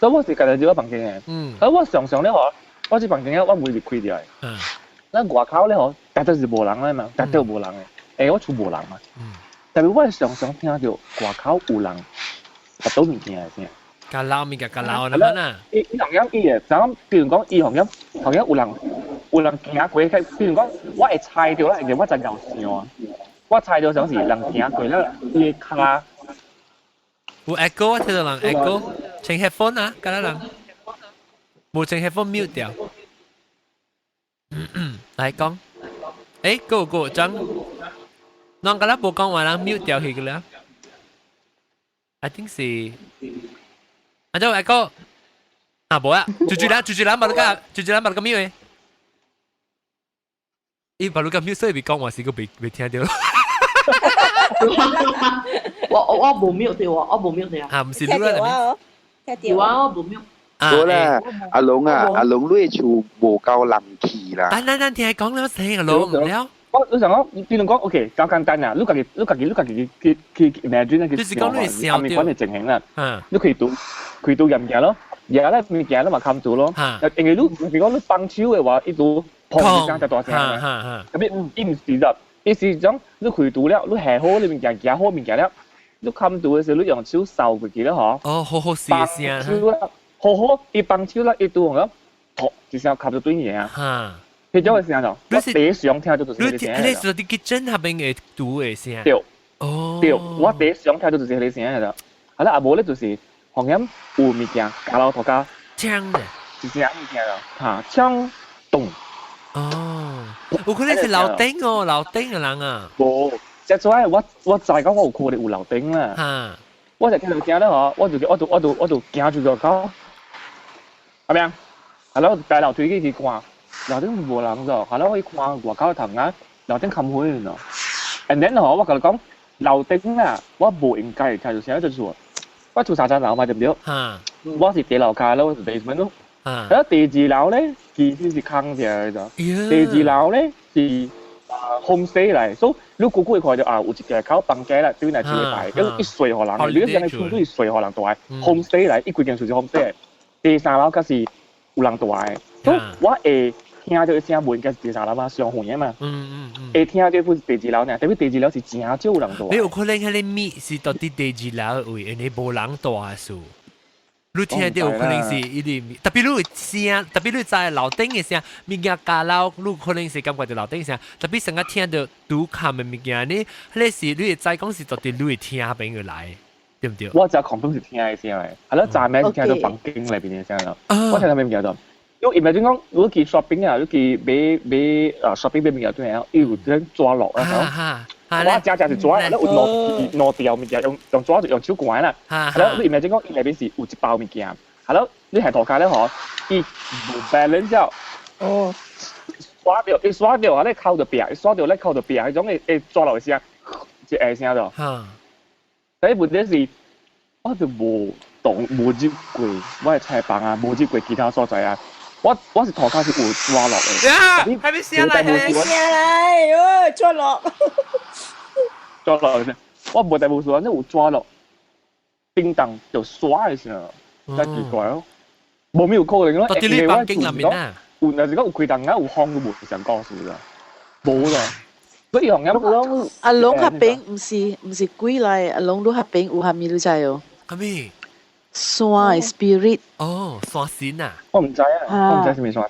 所以我是近日住喺房間嘅。所以我常常咧我住房間咧，我唔會離開掉嘅。咱外口咧絕對是無人咧嘛，絕對無人嘅。我厝無人嘛。但係我常常聽到外口有人揼到物件嘅聲。夾撈咪夾撈啦嘛呐。伊同樣伊嘅，就咁譬如講，伊同樣有人行過，譬如講，我會猜到啦，而且我真有想啊。我猜到想是人行過啦，伊卡有 echo 啊，聽到人 echo， 請 headphone 啊，隔籬人，冇請 headphone mute 掉。嚟講，go 張，น้อง隔籬冇講話，人 mute 掉去嘅啦。I think 是，啊就 echo，啊冇啊，住啦，冇得個 mute 嘅。咦，把個 mute 所以別講話是個別聽到。我冇瞄到啊，我冇瞄到啊。啊，唔是你啦，有啊，我冇瞄。好啦，阿龍啊，阿龍你厝無夠人氣啦。等聽講了聲阿龍了。你想講，比如講 ，OK，較簡單啊，你家己去 imagine 嘅時候，下面講嘅情形啦，你可以讀任嘢咯，嘢咧物件咧嘛看到咯。因為你如果你幫手嘅話，一度砰一聲就大聲嘅，咁伊唔是的。意思講，你開到了，你下好你物件，夾好物件了，你看到嘅時候，你用手掃過去了嗬。哦，好試先啊。好，一幫手啦，一度咁，突一聲吸到對嘢啊。佢咗嘅聲就，我第一想聽到就是呢聲。你係啲 kitchen 下邊嘅讀嘅聲。對。哦。對，我第一想聽到就是呢聲嘅啫。係啦，阿無咧就是紅音有物件夾到頭家。槍嘅。是聲物件啦，嚇，槍動。哦，有可能是樓頂哦，樓頂嘅人啊。冇，即係我就係講我有可能有樓頂啦。嚇，我就聽到聲咧嗬，我就行住個口，係咪啊？係咯，大樓梯去看，樓頂冇人咗，係咯，我去看外口頭啊，樓頂冚開咗。and then 嗬，我同你講樓頂啊，我冇應該睇到聲就做，我做3層樓嘛，對唔對？嚇，我是第樓價咯，我是basement咯。第二樓咧，其實是空着嘅啫。第二樓咧是 homestay 嚟，所以你個個看到有一個靠房間啦，對嚟住嚟排，一睡可能，你一間厝都一睡可能大，homestay 嚟，一幾間厝就 homestay，第三樓嗰時有人大嘅，所以我會聽到一聲門，嗰第三樓嘛上遠嘛，會聽到不是第二樓呢，特別第二樓是真少人大。你有可能喺你咪是到底第二樓位，你無人大數。你聽到有可能是一定，特別你聲，特別你在樓頂嘅聲，物件加樓，你可能是感覺到樓頂聲，特別成日聽到拄冚嘅物件呢，嗰時你會知講是到底你會聽邊個來，對唔對？我就 confirm 是聽嘅聲嚟，係咯，暫時聽到房間裏邊嘅聲咯。我聽到咩物件到？因為imagine講，如果去 shopping 啊，如果去買 shopping 買物件對啊，要將抓落啦，我只就抓，然後攞掉物件，用抓就用手關啦。係咯，你 imagine 講，裏邊是有一包物件，係咯，你係大家咧嗬，伊冇 balance 之後，刷掉，啊，你扣到邊，刷掉咧扣到邊，係種誒抓落嘅聲，即係聲度。第一問題是，我就冇接過，我係菜棒啊，冇接過其他所在啊。我是頭家是有抓落嘅。呀，係咪聲嚟？抓落。抓落嘅啫，我冇大部數，即係有抓落，叮當就刷嘅時候，真奇怪咯。冇咩可能咯。到底你房間入面啊？換啊！而家有開燈啊，有烘嘅門上講數啦，冇啦。所以行音。阿龍合餅唔是鬼嚟，阿龍都合餅有下面都知哦。係咪？山 spirit 哦，山神啊！我唔知啊，我唔知係咩山。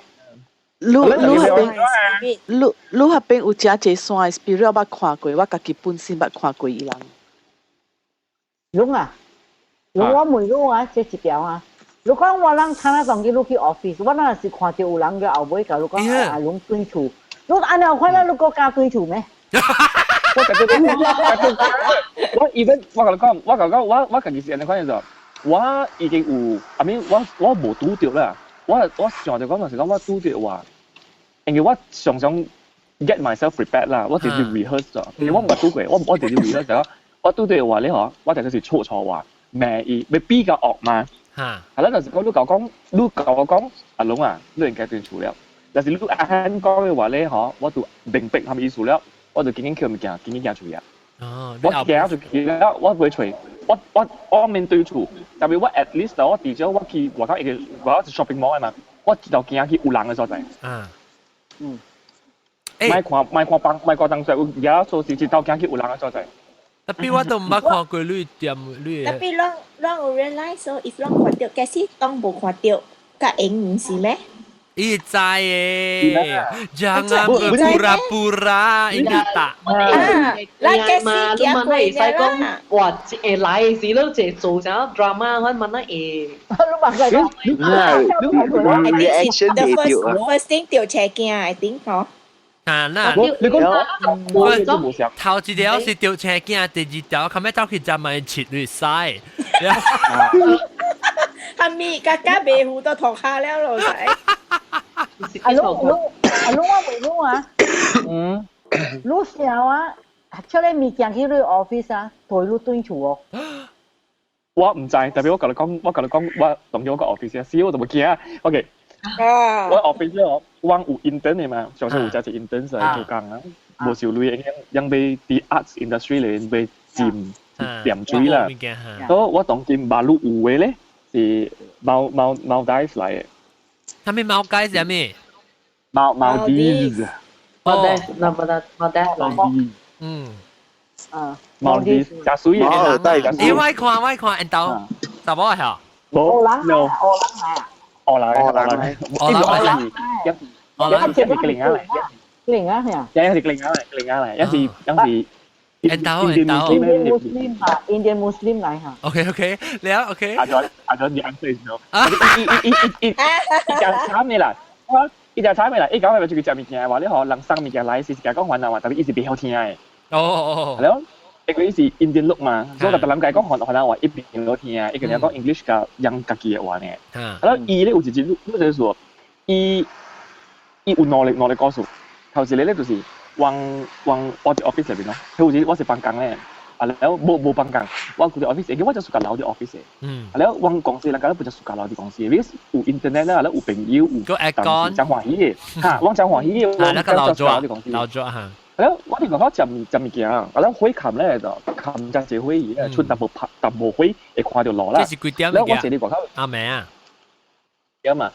你合餅有食隻山 spirit， 我捌看過，我家己本身捌看過伊人。龍啊，龍我問你啊，這一條啊，如果我人睇那當機你去 office， 我那是看到有人嘅後尾，假如講阿龍對厝，你按照看到你個家對厝咩？我 even 我家己是安尼看嘅時候。我已經有，I mean 我冇拄到啦。我上就講嗰時講我拄到話，因為我常 get myself prepared 啦，我直接 rehearse 咗。因為我唔係拄過，我直接 rehearse 咗。我拄到話你嗬，我就係錯話，咪比較惡嘛。係啦，就是講你教我講，阿龍啊，你應該斷除了。但是你阿漢講嘅話咧嗬，我就明白係咪意思了，我就緊叫物件，緊行出嚟。我驚就記得，我會除。我面對住，特別我 at least 我至少我去外國我 shopping mall 嘛，我就驚去有人嘅所在。買看房，買個當時有而家做事到驚去有人嘅所在。特別我都唔捌看過你店你。特別讓有 realize 說，if 讓看到，假使當冇看到，個影唔是咩？Ih jangan berpura-pura ini tak. Ngày mà lúc mà này sai con quả lại gì đó chỉ做咗 drama 可能乜嘢？lúc mà sai con reaction the first thing 掉車鏡 I think 嗬。啊，那你講頭一條是掉車鏡，第二條後尾走去站埋切嚟曬。係咪家家背負到頭下了老細？阿龍我問你啊，你想啊，出嚟物件去你 office 啊，同你對厝哦。我唔知，特別我同你講，我同咗個 office 啊，試我就冇驚啊。OK，我 office 咧，我有 intern 嘅嘛，上次有隻 intern 嚟做工啊，無少女ยัง被啲 arts industry 嚟被佔點水啦。所以我當見馬路有嘅咧是Maldives 嚟嘅。他們毛街是咩？Maldives。Maldives。Maldives 加水嘅。你歪看，然後什麼係？冇。荷蘭係。一係個零啊嚟，零啊係啊。一係個零啊嚟，一時。Indian Muslim 嚟嚇。OK， แล้ว OK。阿咗你 answer 咗。一隻慘嘅啦，一隻慘嘅啦，一講係咪叫食物件話你可能生物件來是講講華特別一時比較聽嘅。係咯，一個是 Indian look 嘛，所以特別諗計講華話一邊都聽啊，一個人講 English 嘅用家己嘅話咧。係咯，伊咧有一隻你就係說，伊有能力告訴，頭時你咧就是。往我哋 office 入邊咯，佢好似我是辦公咧，啊แล้ว冇辦公，我佢哋 office，而我就屬緊老啲 office，แล้ว往公司，人家都不就屬緊老啲公司，你有 internet 啦，แล้ว有朋友，有講講歡喜嘅，嚇，講歡喜嘅，那個老咗嚇， แล้วว่าที่เขาจำมีกี่อ่ะแล้วคุยคำ咧就คำ就係會議咧，出特無會會看到落啦。即係幾點แล้ว我寫你講佢阿妹啊，有嘛？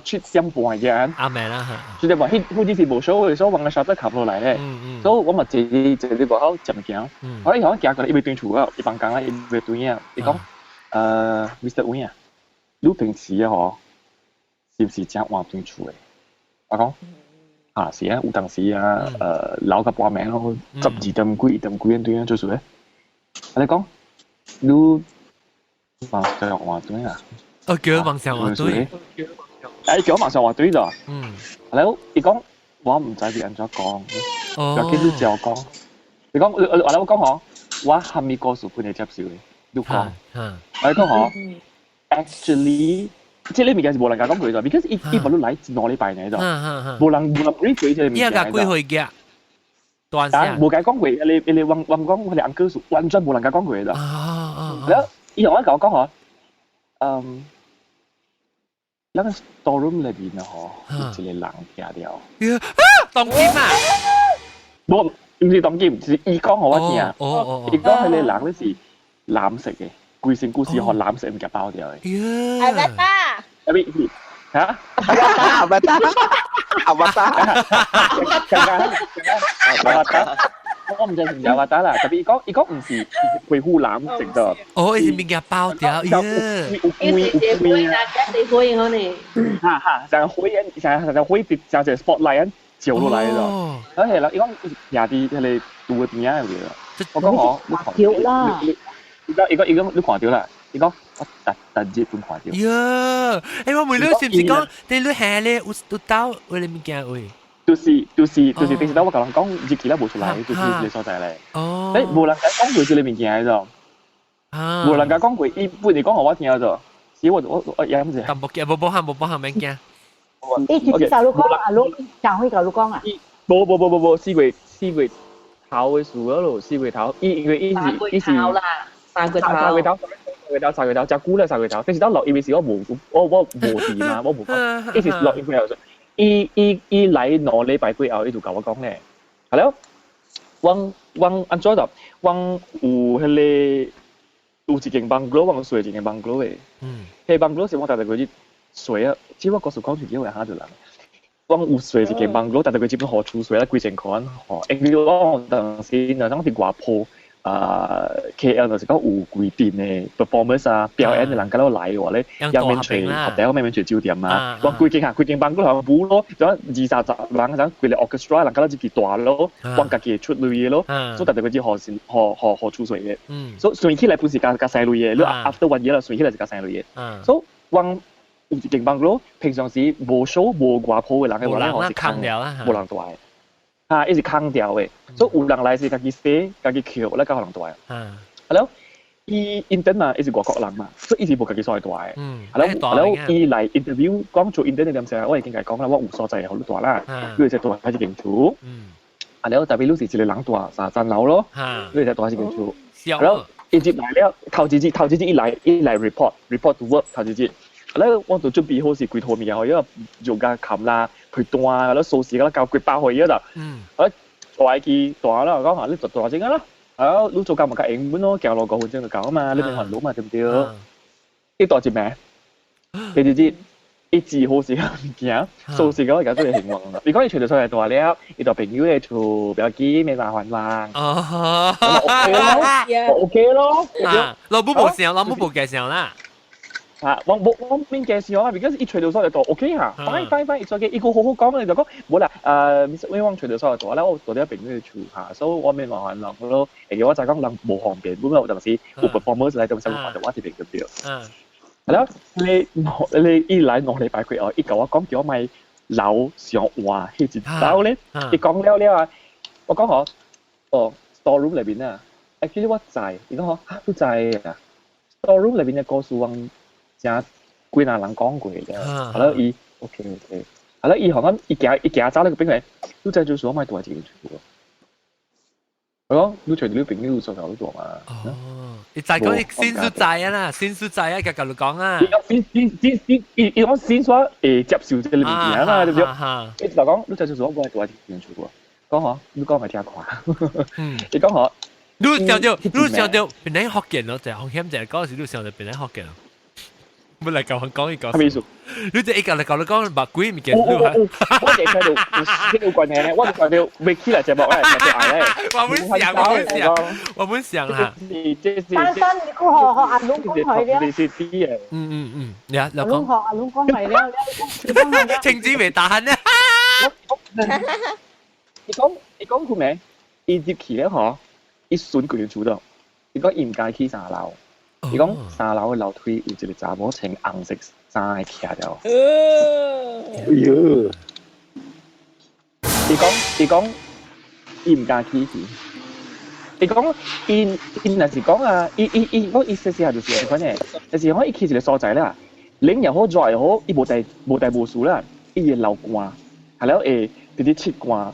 出相半嘅阿妹啦，出相半，好似是無所謂，所以揾個小得冚落嚟咧。所以我咪借你講口就唔驚。我以後行過嚟，一邊斷厝啊，一邊講啊，一邊斷啊。你講Mr. Win 啊，你平時啊嗬，是唔是正話斷厝嘅？我講。是啊，有當時啊，留個半名咯，12點幾對啊，做數咧。你講，你網上話對啊？叫網上話對。叫網上話對咗。แล้ว你講我唔知別人再講，有幾多就講。你講，我講嗬，我係咪告訴佢哋接受嘅？你講，我講嗬 ，actually。即係呢邊嘅冇人講佢就 because 一般都嚟攞呢排嘅就，冇人呢句就依家歸去嘅，斷線。冇解講佢，你揾講佢哋 uncle 數，完全冇人講佢就。แล้ว以後我講那個 storeroom 裏邊啊，嗬，一個人夾掉。當劍啊！冇，唔是當劍，是伊講我聽。伊講佢哋人咧是藍色嘅。貴姓故事學藍色唔夾包掉嘅。阿伯達，阿邊嚇？阿伯達，阿伯達，我唔知係阿伯達啦，特別伊講唔是會護藍色的。哦，係咪夾包掉？有時會大家地會可能。就會就係 spotlight 照落嚟咯。而且啦，伊講廿啲係你做嘅邊啊嘅嘢。我講我照啦。而家你看到啦，你講我突然間看到。呀，我每日是唔是講你你下咧有到我哋物件喂？就是平時都我講日期啦冇出來，就是你所在咧。哦。冇人講過你物件喺度。冇人講過，一般你講我聽咗，是我有咁啫。冇幫行物件。誒，就教你講啊，你上回教你講啊。冇，四月頭嘅事咯，四月頭，因為一時。三個頭，就估啦，3個頭。但是到落因為是我無事嘛，我無講。一時落因為伊嚟攞禮拜幾後，伊就教我講咧。係咯，我安怎就我有迄個有一間bungalow，我睡一間bungalow嘅。迄bungalow是我大概嗰啲睡啊，只我告訴講住幾位下就人。我有睡一間bungalow，大概佢基本好厝睡啦，幾千塊嗬。因為我當時就講啲外鋪。KL 就是講有規定嘅 performance 啊，表演嘅人家都嚟嘅話咧，有免除hotel，免除酒店啊。我規間辦嗰度冇咯，就20-30人，就規個 orchestra，人家都自己大咯，我家己出類嘅咯，所以大家嗰啲學出水嘅。所以算起來本是加細類嘅，你 after one year 啦，算起來就加細類嘅。所以我有一間辦咯，平常時無 show 無外鋪嘅人嘅話咧，我是坑冇人大。一直坑掉嘅，所以有人來是家己寫、家己橋咧，教人大啊。係咯，伊 intern 嘛，伊是外國人嘛，所以伊是無家己所大嘅。係咯，伊嚟 interview 講做 intern 點時候，我已經係講啦，我有所在好大啦，佢就大一間厝。係咯，特別有時一個人大3樓咯，佢就大一間厝。係咯，一接來了，頭一節一來 report to work 頭一節。แล้ว我就準備好是幾套面嘅，因為用架琴啦、佢斷啦、數字啦、教佢包去嗰度。大機斷啦，講下你做大隻啦。你做教咪教英文咯，教落個好正就教啊嘛，你咪學到嘛，對唔對？你大隻咩？你知一字好時間件，數字嗰個都係幸運啦。如果你全部出嚟大了，你就朋友嚟做表機咪麻煩啦。OK 咯。老母冇時候，老母冇嘅時候啦。我邊嘅時候啊，而家一除到所有度 OK 嚇 ，fine， 所以一個好好講你就講冇啦。Mr. Wing 我除到所有度咧，我做啲平啲處下，所以我咪麻煩人咯。而我就講人冇方便，咁有陣時冇 performance 嚟到生活就話啲平咁樣。係咯，你一來我禮拜幾哦，一嚿我講叫我咪樓上話起一樓咧，你講了啊，我講嗬，storeroom 裏邊啊 ，actually 我在，你講嗬，都在啊 ，storeroom 裏邊嘅個數王。正幾難人講過嘅，係咯，伊 OK，係咯，伊學緊一行走呢個邊個，都真係最少買多一件厝喎。係咯，你除咗你邊啲做頭都做嘛？哦，你就係講你先數仔啊啦，先數仔啊，夾夾嚟講啊。伊講先數接受這個物件嘛，對唔對？你就講你真係最少買多一件厝喎。講嗬，你講咪聽看。你講嗬，你想到邊啲學嘅咯？就係學險就係嗰時你想到邊啲學嘅咯？唔嚟教講一個。係咪數？你就一個嚟講你講白鬼唔見到啊！我哋喺度聽到講嘢，我哋講到未起來節目咧，就嗌咧。我們想嚇。單你學阿龍講係咧。你是啲嘅。呀，阿龍學阿龍講係咧。停止未打咧。你講佢咩？伊入去咧嗬，伊選佢做到。你講唔介去3樓。你講3樓嘅樓梯有一個查某穿紅色衫嘅徛咗。你講伊唔介去時。你講伊若是講啊，伊我意思是係就是係講嘅，但是我一去一個所在啦，冷又好熱又好，伊無帶無事啦，伊會流汗，係了誒啲切汗。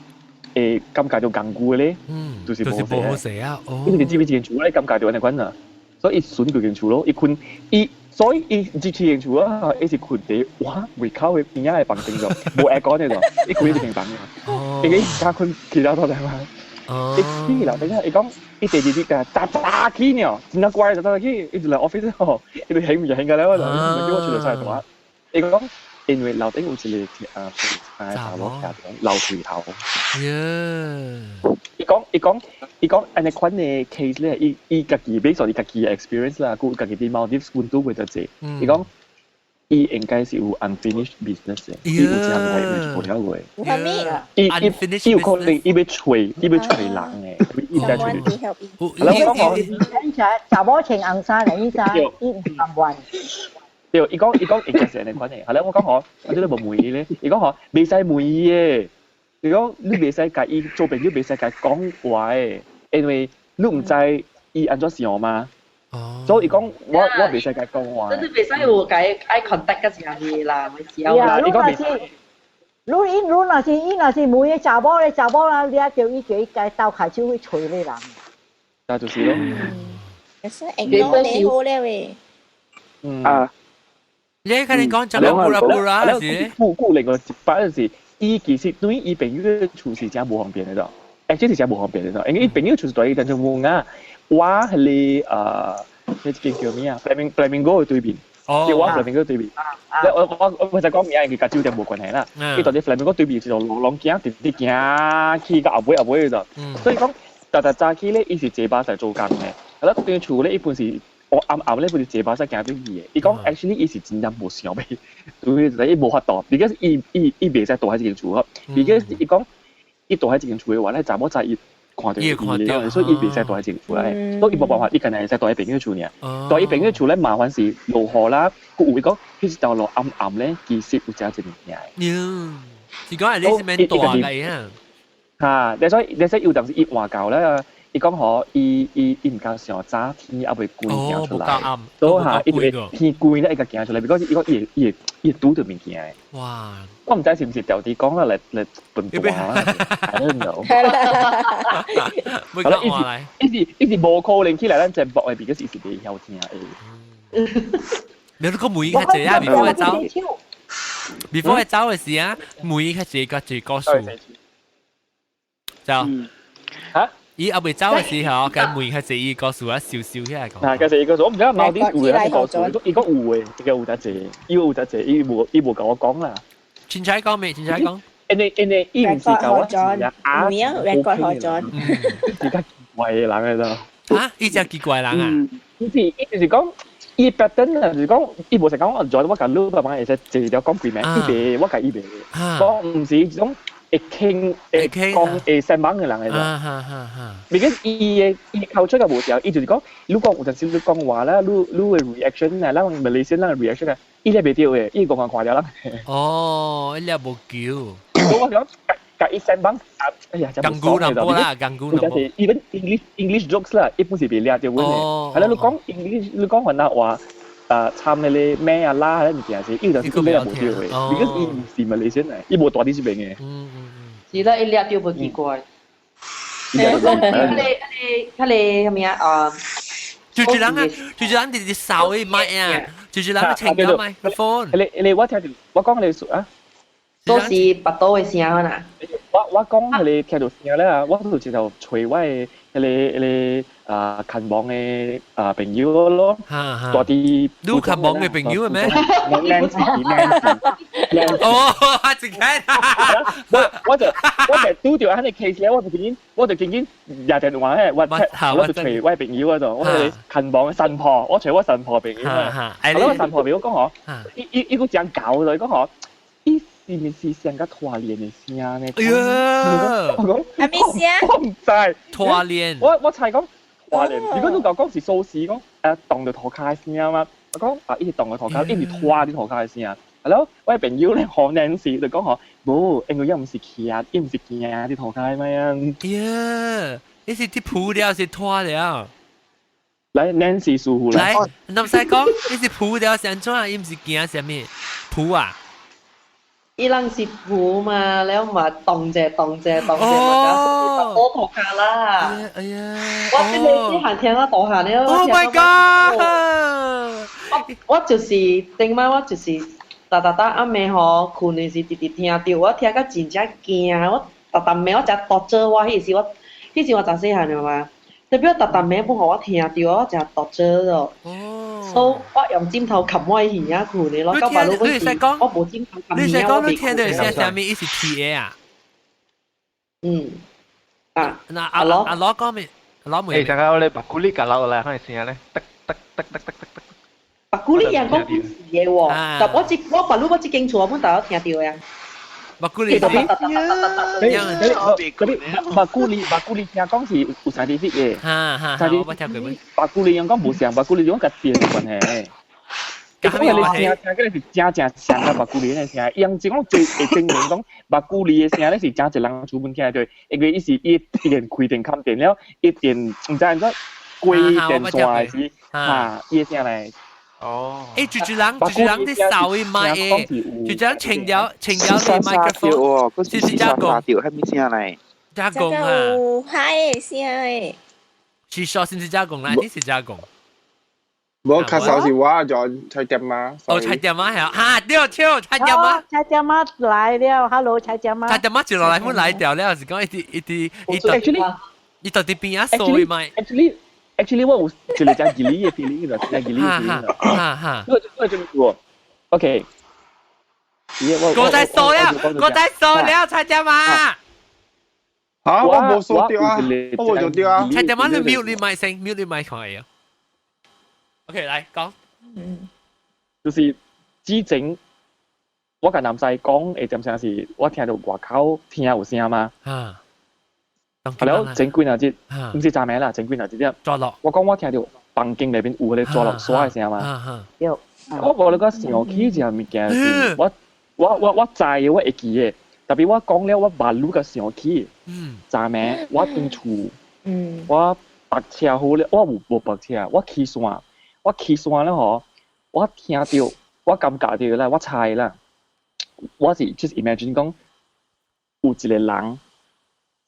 感覺到更固嘅咧，就是冇好食啊！因為你知唔知件厝咧感覺到安尼款啊，所以選佢件厝咯，所以伊接住件厝啊，伊是困地，哇！回口嘅邊一係房頂咗，冇誒講呢度，伊困呢間房嘅，伊而家困其他多地方。伊樓頂啊，伊講伊第二啲嘅打起呢，真係怪就打起，伊就嚟 office 後，伊就興唔興㗎咧？我就叫我出嚟晒同話，伊講。因為樓頂好似你查某徛樓梯頭。伊講安尼款嘅 case 咧，伊家己俾咗伊家己嘅 experience 啦，佢家己啲 Maldives 換到會得濟。伊講伊應該是有 unfinished business 嘅，伊有只係冇條會。係咩？伊有可能伊要吹人嘅，伊在吹。查某穿紅衫嚟，伊唔咁運。對，伊講應該是安尼款嘅。係啦，我講我即係冇滿意咧。伊講我未使滿意嘅。伊講你未使介意做朋友，未使介講話嘅，因為你唔知伊安怎想嘛。所以伊講我未使介講話。即係未使有介 eye contact 嗰時候嘅啦，咪時候。伊講未使。你若是每個查某啦，你一叫伊介鬥開手去吹你人。但就是咯。其實應該你好咧喂。你可能講就係布拉是。顧另外一把就是伊其實對伊朋友嘅處事真係冇方便嘅啫，即係真係冇方便嘅啫。因為伊朋友處事對伊，但係冇啊，我係你你間叫咩啊 ？Flamingo 嘅對面，叫我 Flamingo 對面。我就講咩啊？佢甲酒店冇關係啦。佢到底 Flamingo 對面就浪行直行去到後尾嘅啫。所以講，早起咧，伊是坐巴士做工嘅。係啦，對厝咧，伊本是。我啱咧，佢哋坐巴士行到伊嘅。伊講 actually 伊是真正無想要，對，就伊無法度。because 伊袂使住喺一間厝，because 伊講伊住喺一間厝嘅話咧，查某仔伊看到伊，所以伊袂使住喺一間厝咧。所以伊冇辦法，伊近係使住喺朋友厝呢。住喺朋友厝咧，麻煩是落雨啦，佢會講佢條路暗咧，其實有真係一年嘅。如果係你是免大嘅啊？嚇，所以有陣時伊話教咧。伊講嗬，伊唔夠上早天，也袂光行出來，所以嚇，伊會天光咧，伊個行出來，因為伊講伊拄到物件嘅。哇！我唔知是唔是掉啲講啦，嚟笨笨啊！I don't know。好啦，伊是無可能起來，咱真博嘅，because 伊是袂曉聽嘅。你都講每個節啊，before 走，before 走嘅時啊，每個節個節個數，就嚇。伊阿未走嘅時候，佢每係一個數啊，少少起嚟講。其實一個數，我唔知某啲有嘅個數，伊講有嘅，伊個有得借，伊有得借，伊無甲我講啦。前仔講未？前仔講。因伊唔是甲我講，唔一樣，record 可轉。而家怪人嘅啫。嚇！伊只奇怪人啊！伊就是講，伊特登啊，就是講，伊無成講我做，我甲你爸爸會使借條講幾名，伊袂，我甲伊袂。講唔是種。會講會成網嘅人嚟㗎，because 伊口出嘅無時候，伊就是講，如果有陣時你講話啦，你嘅 reaction 啊，咱Malaysian 咱嘅 reaction 啊，伊係袂掉嘅，伊講講快啲啦。哦，伊係無叫。我講，甲伊成網，哎呀，更古難波啦，更古難波。even English jokes 啦，一般是袂了掉嘅。係啦，你講 English，你講雲南話。參你哋咩啊啦咧，唔件事，依度先咩冇掉嘅，because 伊唔是Malaysian嚟，伊冇大啲出邊嘅。是啦，伊掠掉無奇怪。佢哋係咪啊？最人啊，最人哋掃嘅麥啊，最人嘅情感麥，個 phone。你我聽住，我講你啊，都是巴多嘅聲啊！我講佢哋聽到聲咧，我就直頭隨位佢哋近網嘅朋友咯，多啲。你近網嘅朋友係咩？哦，正解。我就拄到喺你 case 咧，我就竟然廿電話咧，我就隨位朋友嗰度，我哋近網嘅神婆，我隨我神婆朋友啊，係咯，神婆朋友講我，依個講搞咗，講我。是唔是成個拖鏈嘅聲呢？哎呀，我講係咩聲？我唔知。拖鏈。我猜講拖鏈。如果你講是數字講動到拖卡嘅聲嘛，我講一直動嘅拖卡，一直拖啲拖卡嘅聲。係咯，我朋友咧可能是就講我，冇，因為又唔是騎啊，又唔是騎啊啲拖卡咩啊？哎呀，你是啲鋪料是拖料。來 Nancy 舒服來，咁使講，你是鋪料是安怎啊？伊唔是驚什麼鋪啊？伊人是鋪嘛，แล้ว嘛動者，或者是多頭卡啦。哎呀，我邊你之前聽我導下咧。Oh my god！我就是頂晚我就是打暗暝吼，困的是直直聽到，我聽個真正驚，我暝我只度做我迄時我真細漢了嘛。特別我暝暝不互我聽到，我真度做咯。所以我用枕頭冚我耳啊困的咯。到白露嗰時，我無枕頭冚耳。你係講你聽到係啥物？伊是 TA 啊？那阿羅講咩？阿羅妹。誒，陣間我哋白古力格樓嚟，可能先咧，得。白古力人講故事嘅喎，但我白露我只經錯，本大家聽到嘅。白古力，白古力聽講是有scientific嘅，白古力人講冇上，白古力用個電關係。咁你聽嗰啲是正上嘅白古力嘅聲，因只講最證明講白古力嘅聲咧是正一人主本聽對，因為伊是一電開電冚電了，一電唔知係乜貴電線是伊聲嚟。哦，住人啲手去買誒，住人情有你買嘅貨，是是加工，係咩聲嚟？加工啊，係聲誒，是說是加工啦，啲是加工。我卡手是我咗菜店嘛，菜店嘛係啊，對菜店嘛，菜店嘛來了 ，hello 菜店嘛，菜店嘛就落嚟，冇來掉了，是講一到啲邊啊，所以買。Actually 我有一個只吉利嘅 feeling 咯，只吉利嘅 feeling 咯。我就做 ，OK。我在收了，菜店嘛。嚇！我冇收掉啊，我冇做掉啊。菜店嘛，你 mute 你麥聲 ，mute 你麥開啊。OK，嚟講。就是之前我跟男仔講誒點聲是，我聽到外口聽有聲嘛。係咯，整幾日節，唔知炸名啦，整幾日節啫。坐落。我講我聽到房間裏邊有嗰啲坐落鎖嘅聲嘛。我覺得個上機就係物件事，我知我會記嘅，特別我講了我馬路嘅上機，炸名我定厝，我白車好咧，我冇白車，我騎線咧嗬，我聽到我感覺到啦，我猜啦，我是 just imagine 講有一個人。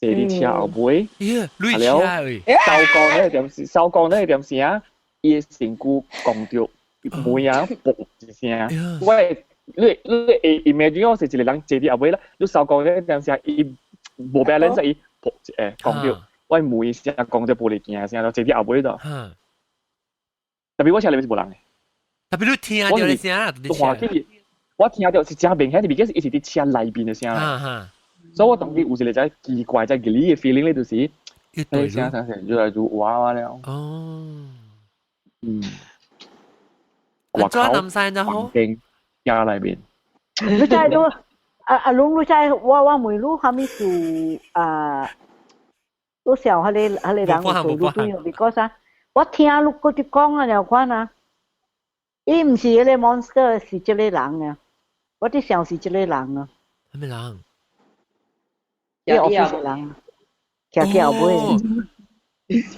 這啲車後尾，係了，收工咧點時啊？伊成股講到每啊嘣一聲，喂，你 imagine 我是一個人坐啲後尾啦，你收工咧點時啊？伊冇 balance 伊嘣講到，喂每一聲講到玻璃鏡聲，坐啲後尾度。特別我車裏面是冇人嘅，特別你聽到啲聲啊，我聽到是真明顯，特別係一啲車裏邊嘅聲啦。所以我當時有一個真奇怪、真吉利嘅 feeling 咧，就是你聲越來越娃了。哦，我靠，環境家裏邊。你在都阿龍，你在我沒路，下面住都時候喺你人做路都有，because 啊，我聽路嗰啲講啊，又講啊，伊唔是嗰啲 monster，是這類人啊，我啲時候是這類人啊。咩人？啲 office 人，騎後背。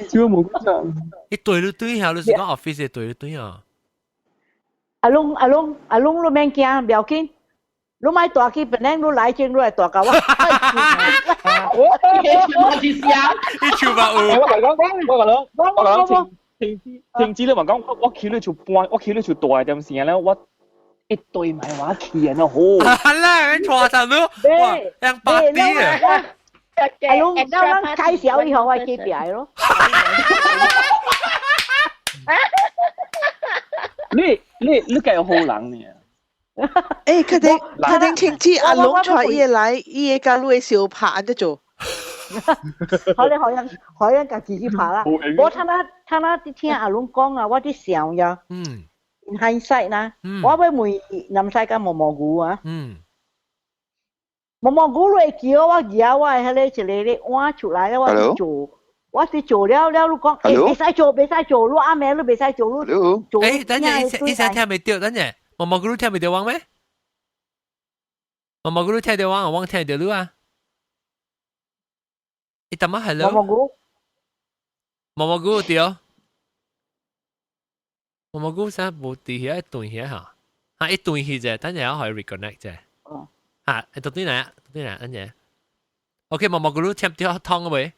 只冇嗰陣。你對你對下，你是講 office 嘅對你對啊？阿龍，你免驚，唔要緊。你買大機，本來你來正，你來大架我。你超白喎！我停止你話講，我企你條半，我企你條大點時咧，我一堆埋話企人啊，好。啦，你坐上咯，哇，像八 D 啊！哎呦，那咱介紹以後我去別咯。你計好人呢？誒，佢哋聽知阿龍出嘢嚟，伊個路嘅小拍得做。好咧，好人家自己拍啦。我睇那啲聽阿龍講啊，我啲想呀。In hindsight นะ我ไปมวยนำใส่กับหมอกูอ่ะหมอกูเลยเกี่ยวว่าเกี่ยวว่าให้เลยเฉลยเลยว่า出来แล้วว่าที่โจว่าที่โจแล้วลูก講ไม่ใช่โจลูก阿妹ลูกไม่ใช่โจลูก等陣一聲聽未到等陣หมอกูรู้聽未到汪咩หมอกูรู้聽到汪我汪聽到ลูกอ่ะ你怎麼係咯หมอกูเดียว我冇估啥冇地下一段嘢嚇，一段嘢啫，等陣可以 reconnect 啫。到邊嚟啊？到邊嚟等陣。OK，冇估聽唔到湯嘅未？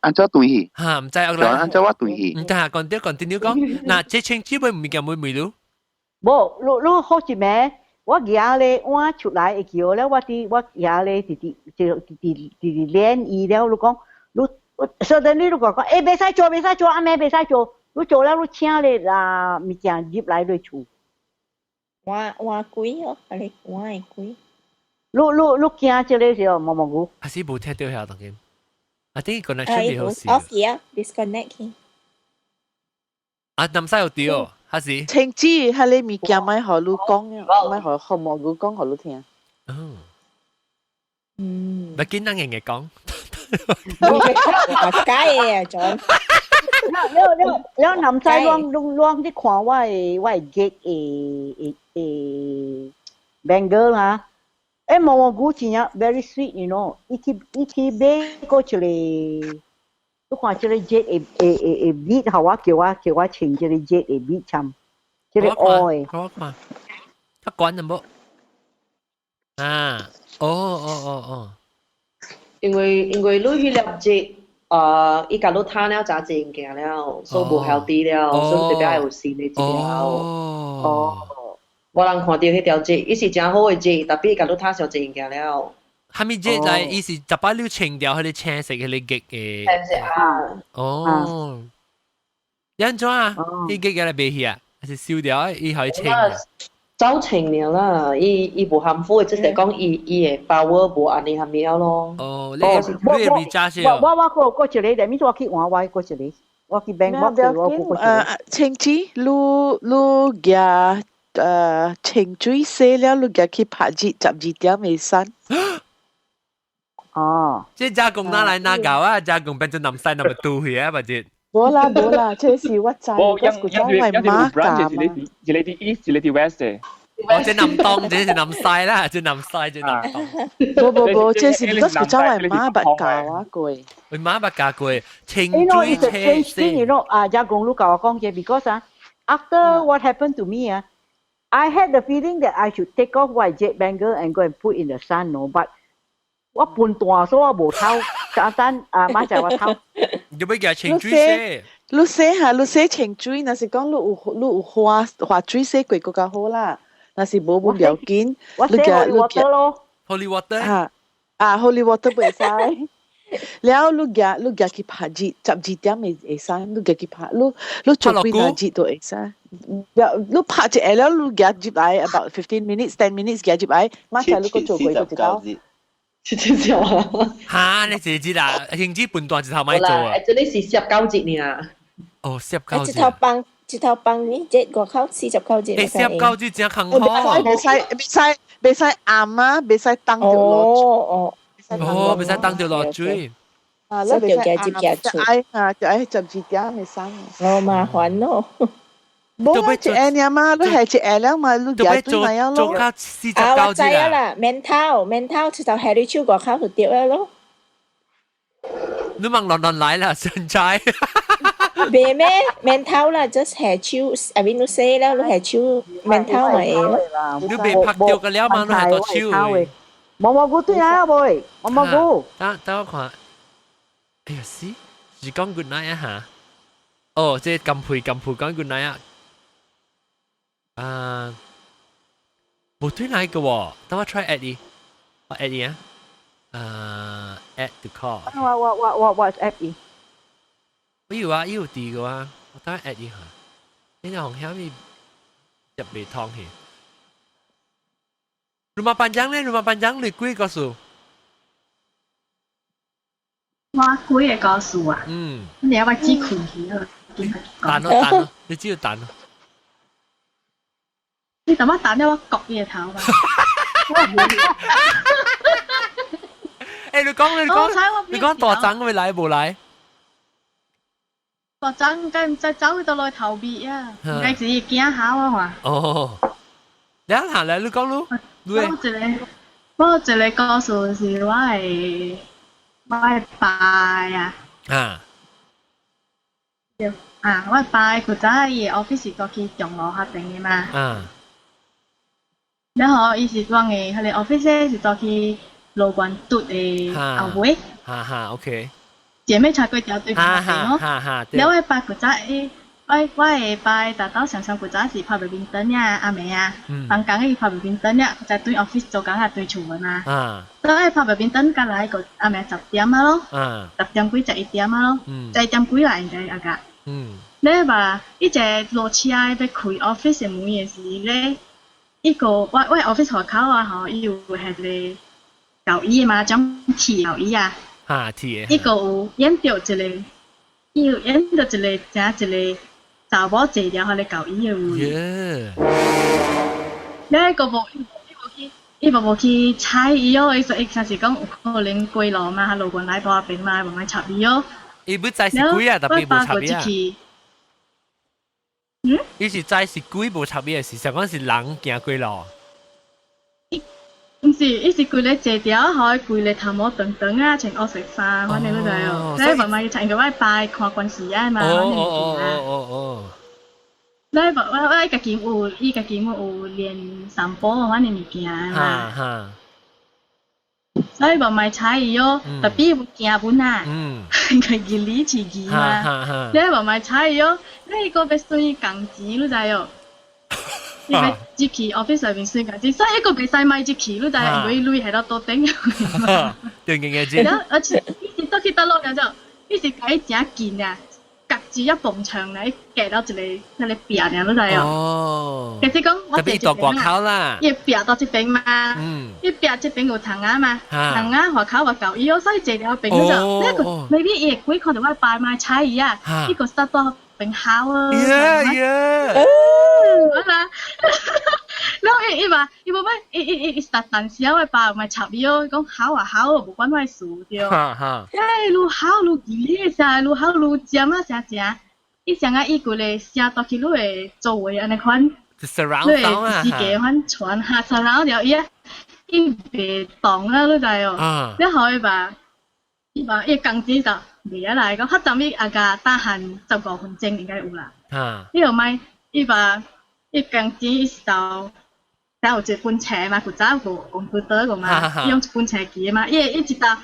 按照段去。唔知我啦。按照我段去。唔得continue講。嗱，這清知會唔見會唔到？冇，你好似咩？我嘢咧，我出來會叫咧，我嘢咧，啲練意咧，你講，你suddenly你講，未使做，阿妹未使做。你做了，你請你啦，咪講入來你厝。我貴哦，係你我係貴。你驚這個時候冇冇？還是冇聽到下當嘅。I think connection 比較少。off 嘢 disconnect 佢。南西有掉，還是？聽知係你咪講咪學你講，咪學冇佢講學你聽。咪見人嘅講。假嘢啊，仲。แล้วนำใจล่วงที่ขวาว่าเก๊กแบงเกอร์นะมองกูจริงอ่ะ very sweet you know อีกเบก็เฉลยทุกคนเฉลยเจ็ดบีทเขาว่าเกี่ยวว่าชิงเฉลยเจ็ดบีทช้ำเฉลยอ้อยถ้ากวนนะบ่因為你去了解伊甲你攤了真正件了，所以無 healthy 了，所以特別有事的條。我人看到迄條節，伊是真好嘅節，特別甲你攤上正件了。係咪節就伊是十八了清掉佢哋青色佢哋激嘅？青色啊！有種啊，伊激嘅嚟俾佢啊，還是燒掉伊可以清嘅。走清了啦，伊無含糊，即係講伊嘅 power 無安尼含了咯。你係 recharge 啊？我過一日，咪我去換位過一日，我去bank我清知你嘅清水洗了，你嘅去拍節12點未散。即係加工拿來拿搞啊，加工變成南西那麼多去啊，或者。冇啦，這是我知，我講係馬甲嘛。一個啲 east， 一個啲 west 嘅。即南東，即南西啦，即南西，即南東。冇，這是嗰個真係馬八甲啊貴。喂，馬八甲貴，清水車先。You know，加工你教我講嘅 ，because after what happened to me I had the feeling that I should take off my jet banger and go and put in the sun, no, but 我半大所以我無偷，簡單馬仔我偷。你要叫清水洗，你洗清水，那是講你有花水洗過更加好啦。那是冇唔要緊，你叫咯 ，Holy water，Holy water 袂使。แล้ว你叫去拍節，12點會使，你叫去拍，你做幾下節都會使。你拍一下了，你叫入來 about 15 minutes 10 minutes 叫入來，馬仔你個做過就知道。嚇！你自己啦，興致半段一頭咪做啊！這裡是19節呢。19節。一頭幫你節外口49節。你19節真坎坷。未使暗啊，未使當掉落。未使當掉落水。所以就夾出。就愛12點未生。我麻煩咯。冇啊，一下呢嘛，你係一下了嘛，你夾對咪有咯。我知啦，面頭就係你超過口就掉咗咯。你問亂來啦，現在。別咩？面頭啦，just 係超，阿邊都寫啦，你係超面頭咪咯。你別拍掉個了嘛，你係多超。毛菇對啊，喂，毛菇。等我看。哎呀，是講 good night 啊嚇。即係撳配講 good night 啊。冇推哪一個喎？等我 try add 你，我 add 你啊。add to call。我 add 你。我有啊，有第個啊，我等下 add 一下。你紅蝦米入未湯去？Rumah panjang 咧，rumah panjang 你幾個數？我幾個數啊？你要我指佢去啊？彈咯，你只要彈咯。你怎麼彈咗我割嘢頭啊？誒，你講大陣會嚟冇嚟？大陣梗唔使走去到來頭別啊，唔計自己驚下啊嘛。哦，你行嚟，你講咯。我一個故事是我係拜啊。我拜佢仔嘅 office 過去中路下定嘅嘛。然後伊是講嘅，佢哋 office 是過去路環篤嘅後尾。OK。姐妹菜粿條對面咯。แล้ว我拜佢仔，我係拜大刀上佢仔是拍白面燈呀，阿妹啊，放工去拍白面燈呀，就對 office 做工下對厝嘅嘛。所以拍白面燈隔來個阿妹10點啊咯，10點幾11點啊咯，11點幾啦應該阿個。你話一隻落車要開 office 嘅門嘅時咧，一個我 office 學校啊，嗬，要係個舊椅嘛，種鐵舊椅啊。一個有演到一個，要演到一個正一個查某坐了佢哋舊椅嘅位。你一個無去踩伊哦，伊說伊像是講有可能過路嘛，路過來到邊嘛，慢慢插伊哦。伊不知是幾啊，特別無插伊啊。伊是知是幾無插伊嘅事，實講是人行過路。唔是，伊是規日坐條，可以規日頭毛長長啊，穿黑色衫，反正都係哦。你慢慢要趁個我拜看關係啊嘛，反正係。我家己有，伊家己有練散步，反正物件啊嘛。所以慢慢踩伊哦，特別有行本啊，家己理自己嘛。你慢慢踩伊哦，你個要算工資，你知哦。你咪接起 office 上面算㗎，只所以一個比賽買接起，你就係每類係得多頂。對嘅啫。然後而且伊是到去到落嘅就，伊是解正近啊，隔住一埲牆嚟夾到一個喺你邊啊，你知哦。哦。其實講我特別大國口啦。伊邊到這邊嘛，伊邊這邊有藤啊嘛，藤啊學口話舊，伊有所以這條邊嗰就，呢個 maybe 伊會看到我拜買菜伊啊，呢個實多並好啊。แล้วอีบ่าไม่อีสัตว์ตันเสียไว้ป่ามาฉับโยก็เขาอ่ะเขาบุกวันไว้สูเดียวเฮ้ยรู้เขารู้กี่เรื่องซะรู้เขารู้เจ้ามาเสียเสียอีสังอ่ะอีกูเลยเสียตัวคิดรู้เลยโจ้ยอันนั้นคนเลยสีเกย์คนชวนหาสาวเดียวอีเบ็ดตองแล้วรู้ใจอ๋อแล้วเขาอี工資就未啊嚟講，黑陣啲阿家打閒15分鐘應該有啦。呢個咪伊工資就有一本冊嘛，佢早個公司多個嘛，用一本冊記嘛，伊一道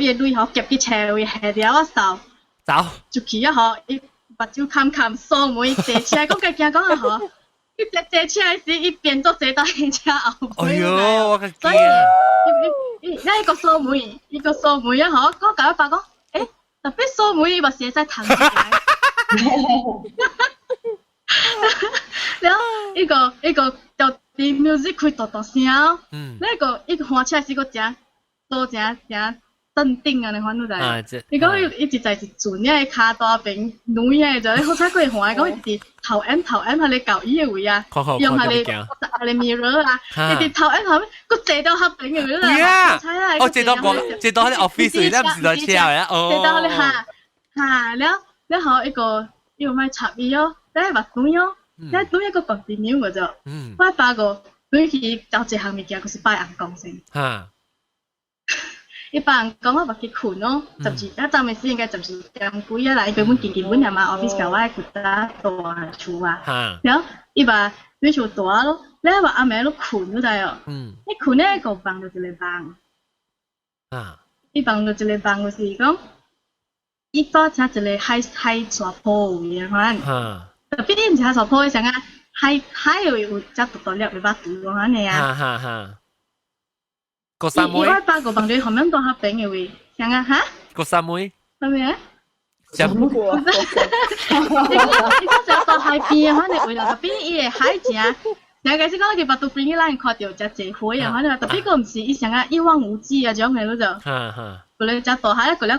伊鐳好夾啲冊位下掉我手，走就去一號伊目睭冚鎖門坐起來，講佢驚講啊嗬，伊坐起來時伊變做坐到人家後背。哎呦，我個驚！一個鎖門一嗬，我搞一發講，誒特別鎖門伊話寫在彈起來。แล้ว一個就啲 music 佢度聲，一個看起來是個正多正鎮定啊！你看到就，你講一直在是轉，因為卡多邊女嘅就，好彩佢看講一直頭 M 喺你舊衣嘅位啊，用下你 mirror 啊，一直頭 M 後面個坐到黑頂嘅位啦，我坐到喺 office 裏咧，唔是在車啊，坐到你下，แล้วเขา一個咪插伊哦。你話咁樣，你對一個白點樣嘅啫。我發覺對佢就一項物件，佢是擺硬講先。伊擺硬講我話佢困咯，就是一陣嘅時應該就是咁貴啊啦，伊根本基本係嘛 office 嘅話，佢得大厝啊。然後伊話對厝大咯，你話阿妹都困嗰陣哦。你困咧個房就一個房。伊房就一個房就是講，伊多請一個海沙鋪嘅可能。特別啲唔係茶鋪嘅時候啊，海有只獨獨粒尾巴肚嗰下呢啊。哈。個三妹。我爸個幫你後面都下邊嘅位，想啊哈？個三妹。係咪啊？什麼？你講就到海邊啊，可能為了邊伊個海正。人家是講佢把肚邊嗰人看到只隻火啊，可能特別個唔是伊想啊一望無際啊種嘅咯就。佢哋只大海，佢哋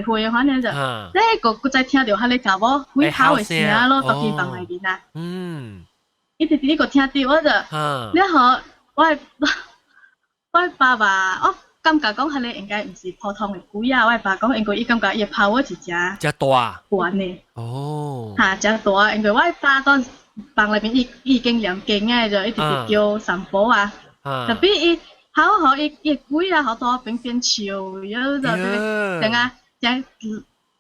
回啊，可能就。咧個再聽到佢哋搞我會跑嘅聲咯，到佢房裏邊啊。一直呢個聽到我就。然後我爸爸我感覺講佢哋應該唔是普通嘅龜啊，我爸講應該伊感覺伊跑我一隻。只大。慣呢。哦。嚇，只大，因為我爸當。房裏邊已經兩間嘅就一直是叫神寶啊，特別伊好伊龜啊好多邊潮，有就成啊正，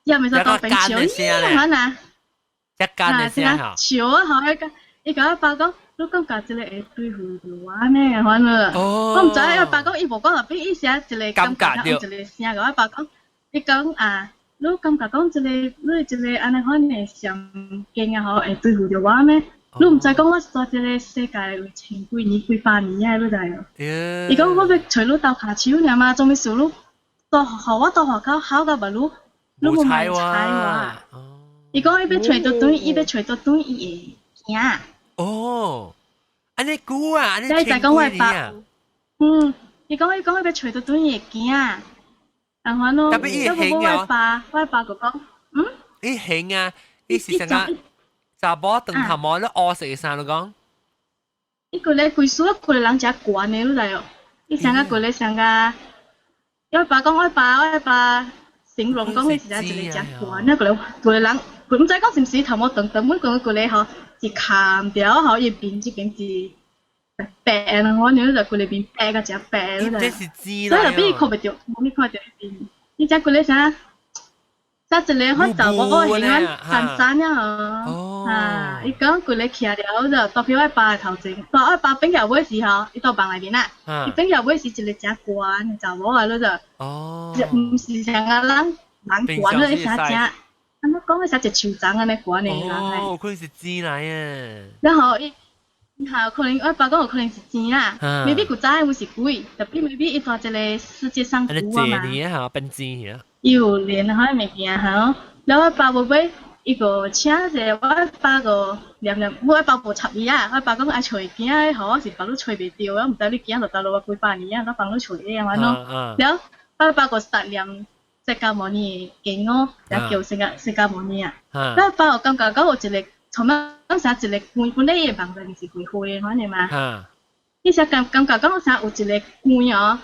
又咪就多邊潮咦可能，一間嘅先嚇，潮啊好伊個阿爸講，你感覺一個會對付嘅話呢可能，我唔知阿爸講伊無講特別伊寫一個感覺，一個聲個阿爸講，伊講啊。你感覺講你一個安尼可能上勁啊，好會對付着我咩？你唔知講我在這個世界有千幾年、幾百年啊，你知哦？伊講我要找你鬥下手呢嘛，做咩事你到學我到學校考到無你冇買菜我。伊講伊要找到對，伊要找到對伊會驚。哦，安尼久啊，安尼千幾年啊。伊講伊要找到對伊會驚。然後咯，特別伊興啊，我爸個講，伊興啊，伊是成個查某長頭毛咧屙食嘅啥咯講，伊個咧規數個人只慣嘅，你知哦，伊成個咧成個，我爸講我爸形容講佢是一個只慣，一個人，佢唔知講是唔是頭毛長，每個咧嗬是砍掉，嗬一邊這邊是。白啊！我你就佢裏邊白個只白咯，這是知啦。所以就俾佢看唔到，冇你看到邊。你只佢咧啥？即係你開就我係啱散散啊！啊！伊講佢咧徛了就代表我爸嘅頭前，但我爸邊條位時候，伊到房裏邊啦。伊邊條位是一個只慣就冇啊，咯就。哦。唔是成個人慣咯，你成只。咁我講嘅成隻酋長咁嘅慣嚟㗎。哦，佢是知嚟啊。然後伊。好，可能我爸講有可能是錢啊，maybe 古早會是貴，特別 maybe 伊在這個世界上古啊嘛。年嚇，變錢嚇。有年嚇物件嚇，然後我爸會買一個請者，我爸個念，我爸無插伊啊，我爸講愛找囝，好我是幫你找袂到，我唔知你囝就到落幾百年啊，我幫你找嘅安咯。然後我爸個實念釋迦牟尼經哦，然後叫釋迦牟尼啊，然後爸有感覺講有一個。從乜啥一個官本來嘅房子是會開嘅，可能嘛？伊只感覺講啥有一個官哦，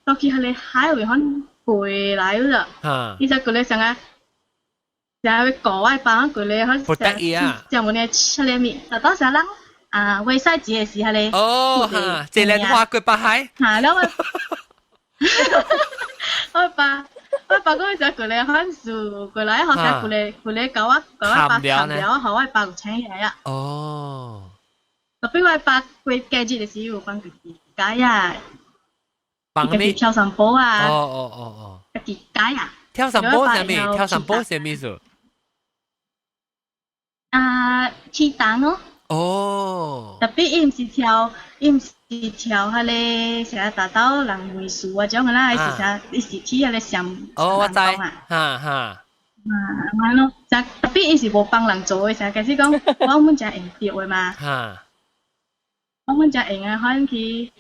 到去佢哋海會可背來咗，伊只佢哋成個就會國外幫佢哋可就冇呢出嚟面，就當時人啊為曬自嘅時候咧，哦，這靚話句白海，嚇แล้ว我爸講就佢哋看書，佢嚟學曬佢哋教我爸談了，學我爸個請嘢啊。哦。特別我爸佢假日嘅時候幫佢解啊，佢跳繩波啊。哦。佢解啊。跳繩波係咩？跳繩波係咩意思？踢蛋咯。哦。特別伊唔是跳迄個成日達到人美術嗰種啦，伊是啥？伊是踢迄個上我知，哈。安咯，特別伊是無幫人做嘅，成日假使講我們只用掉嘅嘛。哈。我們只用啊，可能去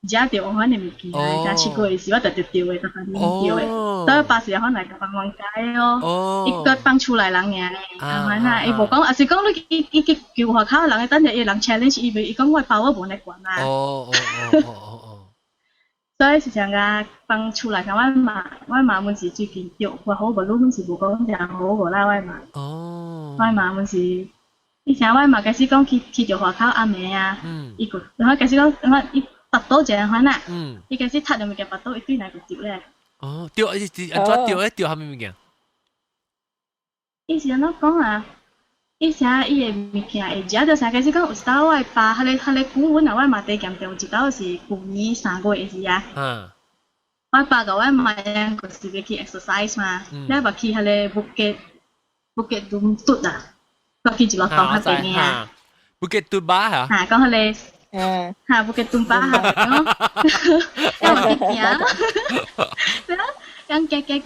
食掉可能物件，真試過嘅時我特掉嘅，特別唔掉嘅，所以巴士可能就幫忙解咯。伊個幫出來人嘅，係嘛？伊無講，啊是講你伊叫學校人嘅，等陣伊人 challenge 伊講我包我無嚟管啊。所以是成個幫出來，我媽們是最近掉，我好無，你們是無講就好無啦，我媽。我媽們是，以前我媽假使講去着學校阿妹啊，伊個，然後假使講我伊。拔刀就係啦，伊假使踢咗物件拔刀，伊對哪個掉咧？哦，掉一隻，安怎掉？掉下面物件？伊是安怎講啊？伊成伊個物件會食着啥？假使講有一道我爸，迄個古文啊，我嘛第檢定有一道是舊年3個月時啊。我爸甲我媽個是要去 exercise 嘛，然後去迄個Bukit Dumtut啊，去一落檔迄邊嘅啊。Bukit Tumba 嚇。嚇，講佢哋嚇 Bukit Tumba 嚇，咁行，咁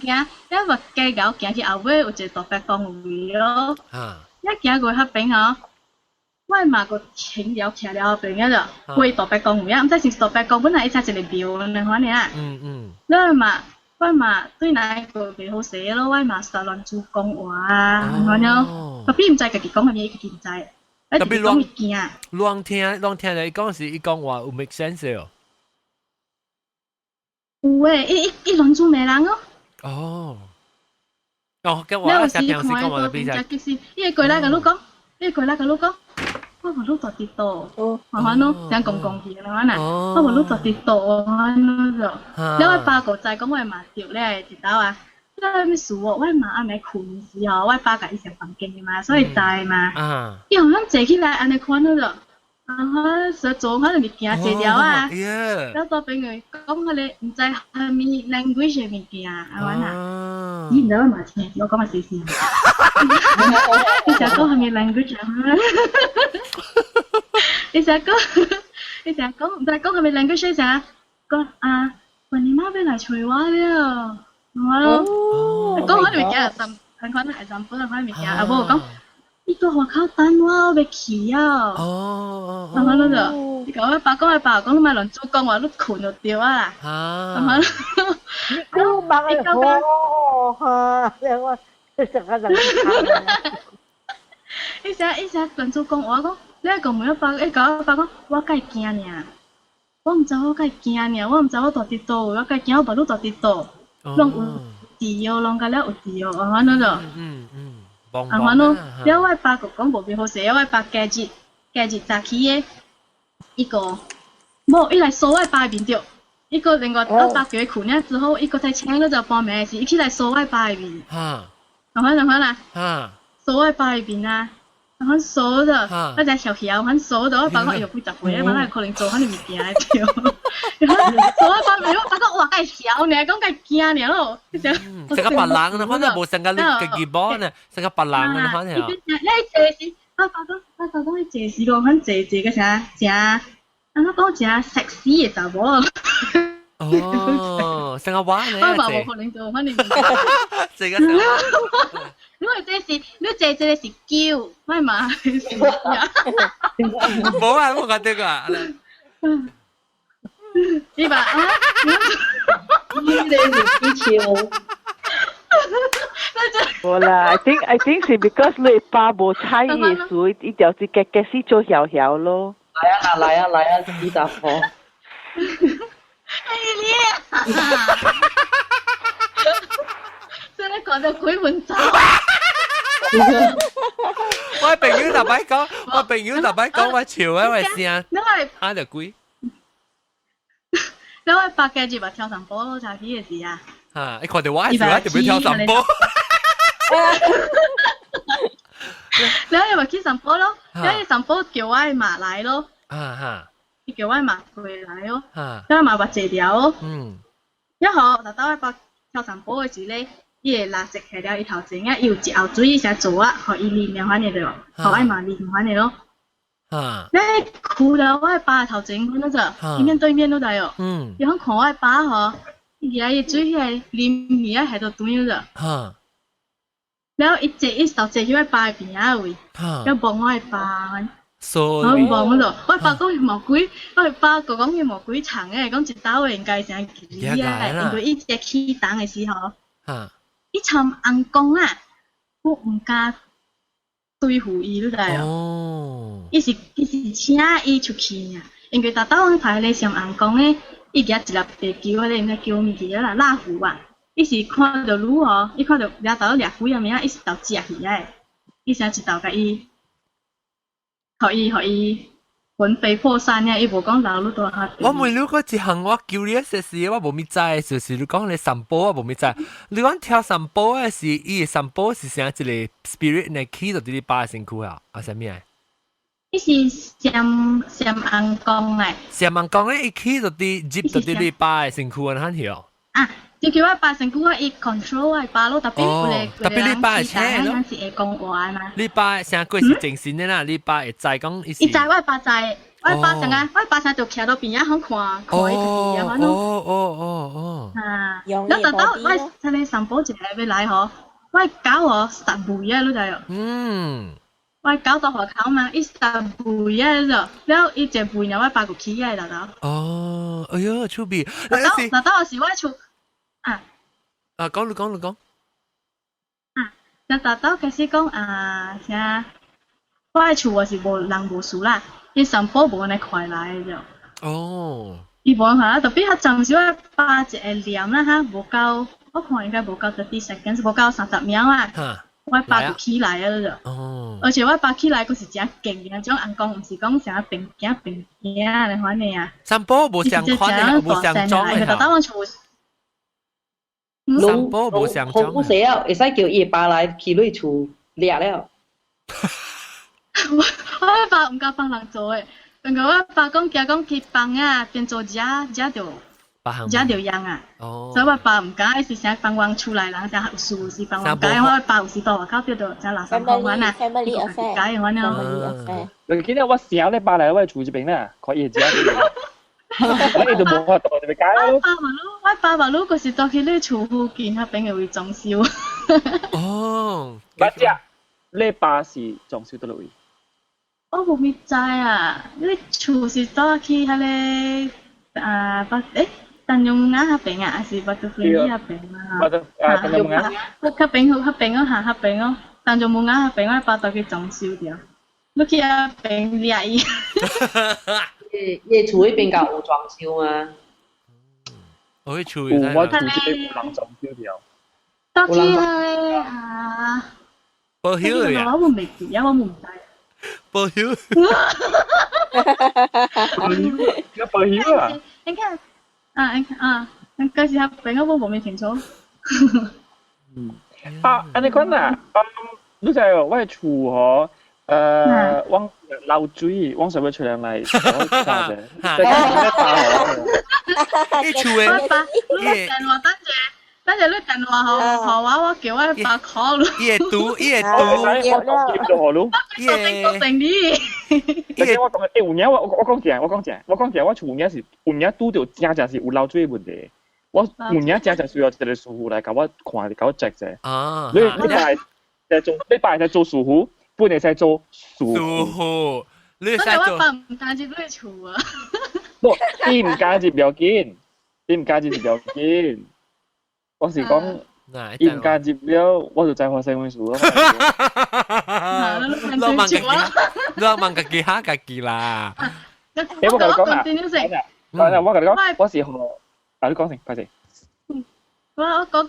行，因為雞狗行去後尾有一個大白公園咯。一行過迄邊嗬，我嘛個停了徛了後邊嗰度，過大白公園，唔知是大白公本來一隻一個廟咁樣款嘅。我嘛對那個袂好寫咯，我嘛實亂做講話啊，咁樣，特別唔知家己講乜嘢，家己唔知。特別講物件，亂聽你講時，伊講話有 make sense 哦。有誒，伊亂做咩人哦？哦，咁我聽時講話就比較。伊個過來甲你講，我無你到底到，慢慢咯，這樣講去啦，嗱，我無你到底到，咁就，因為爸個仔講我嘛掉咧，知道啊？因為事我嘛阿妹困時候，我爸甲伊上房間嘅嘛，所以知嘛。伊好像坐起來安尼看到就，所做可能物件坐了啊。แล้วต่อไปไง講佢哋唔知係咪 language 嘅物件啊，係咪啊？咦，唔知我嘛聽，我講嘛試試。你成日講係咪 language 啊？你成日講唔知講係咪 language 成講啊，วันนี้媽俾嚟除話了。講嗰啲物件係真，很可能係真本嗰啲物件，啊無講，呢個學校等我要去啊！咁樣咯就，你講我爸講你咪亂做講話，你困就掉啊！咁樣，你講你講嚇，我成個人伊成亂做講話講，你講每一爸，伊講我爸講，我梗係驚呢，我唔知我梗係驚呢，我唔知我到底到，我梗係驚我爸你到底到。攏有自由，攏甲了有自由，安反咯就，安反咯。了我爸個講無邊好勢，我爸假日早起嘅，一個，無伊來掃我爸面着，一個另外我爸叫佢困了之後，一個在請咗就半暝時，伊起來掃我爸面，安反啦，掃我爸面啊。很掃的，我在小橋很掃的，我爸講又不雜回，我那可能做嗰啲物件嚟跳，掃我爸面，我爸講哇，介小呢，講介驚呢咯，成個白冷啊，可能冇成個你嘅基本呢，成個白冷啊，可能。你這時，我爸講你這時講很這個啥，我講正 sexy 嘅查某。哦，成個話呢？我爸冇可能做嗰啲物件。這個。因為這是叫，唔係嘛？冇啊，冇講呢個。你吧啊？你是幾潮？冇啦，I think 是 because 你爸冇猜嘢，所以伊條是夾夾是做小小咯。來啊，幾雜貨？哎你！真係講到鬼門走。我朋友特別講，我潮啊，我聲，啱就鬼。你我八嘅住話跳神波咯，就係呢件事啊。嚇！你看到我係時候一定要跳神波。你又話去神波咯，因為神波叫我馬來咯。叫我馬過來咯。因為馬話謝掉咯。一號就到一個跳神波嘅時咧。伊個垃圾下了伊頭前啊，伊有一後水伊才做啊，互伊練嘅款嘅對，互愛嘛練款嘅咯。你哭了，我爸頭前看到就面對面都在哦。伊響看我爸嗬，伊來伊水起來啉伊啊，喺度斷咗。然後伊頭前去我爸嘅邊啊位，要幫我爸。我幫嗰度，我爸講魔鬼，我爸個講嘅魔鬼長嘅，講一刀應該成幾啊，因為伊只起檔嘅時候。伊參翁公啊，我唔敢對付伊，你知哦？伊是請伊出去啊，因為大刀王排咧上翁公咧，伊舉一粒地球，咧應該叫物件啦，拉虎啊！伊是看到鹿哦，伊看到掠到掠虎啊名，伊是豆食去啊，伊想一豆甲伊，互伊。魂飛魄散呀！伊無講老路多下。我問你嗰一項，我叫你一些事，我無咪知，就是你講你神波，我無咪知。你講跳神波嘅是，伊神波是啥一個 spirit 呢？起到啲巴身軀啊？啊啥物啊？伊是上翁公誒。上翁公咧，伊起到啲接到啲巴身軀啊，很曉。啊，就叫我爸成古我伊 control 我爸咯，特別你爸係車咯，有時會講話嘛。你爸成個是正線的啦，你爸會知講意思。伊知我爸知，我爸成啊，我爸成就徛到邊一行看伊啊，反正。啊，然後等到我睇你上寶姐要來嗬，我搞我10倍啊，都就。我搞到學校嘛，伊10倍啊就，然後伊1倍然後我爸個起來啦。哦，哎呦，出邊。嗱，到我時我厝。講。就達到開始講啥？我喺厝我是無人無事啦，伊上寶無安尼快來就。哦。伊無嚇，特別較暫時我爸一個念啦嚇，無夠，我看應該無夠30 seconds，無夠30秒啊。我爸就起來了就。哦。而且我爸起來佫是真勁嘅，種人講毋是講啥平行嚟反正啊。上寶無相款嘅，無相裝嘅。達到我厝。上波冇上裝，好死啊！會使叫伊爸來去你厝掠了。我爸唔敢幫人做誒，但係我爸講叫講去幫啊，變做食就樣啊。所以我爸唔敢，是成幫忙出來人，成有事是幫忙解。我爸有時到外口叫做成垃圾桶玩啊，family affair，解玩咯。你見到我小咧爸嚟我厝這邊咧，可以食。我哋就冇法度就咪解咯。我爸爸嗰時到去你厝附近嗰邊會裝修。哦，乜啫？你爸是裝修得落去？我冇咩知啊！你厝是到去迄個鄧用啱嗰邊啊，還是巴杜菲嗰邊啊？鄧用啱。嗰邊咯，下邊咯，鄧用冇啱嗰邊，我爸到去裝修掉。你去嗰邊掠伊。厝迄邊甲有裝修嗎？我厝有，我厝這邊有人裝修掉。到去保險啊！我未記啊，我唔知。保險。有保險啊？你看，嗰時候俾我冇咩清楚。安尼講啊，你知我嘅厝嗬。往漏水，往上邊出嚟嚟，我教啫。你厝嘅，你近我等陣你近我學我叫我爸 call 咯。伊會讀。我講有影我講正，我厝有影是有影拄到正是有漏水問題。我有影正需要一個師傅來甲我看，甲我 check 啫。你爸係做師傅。本嚟係做師傅，你係做。我爸唔間接都去嘈啊。伊唔間接唔要緊，我是講，伊唔間接了，我就再發新聞書咯。你問自己下自己啦。我同你講啊，我同你講，我是學，你講先，快啲。我講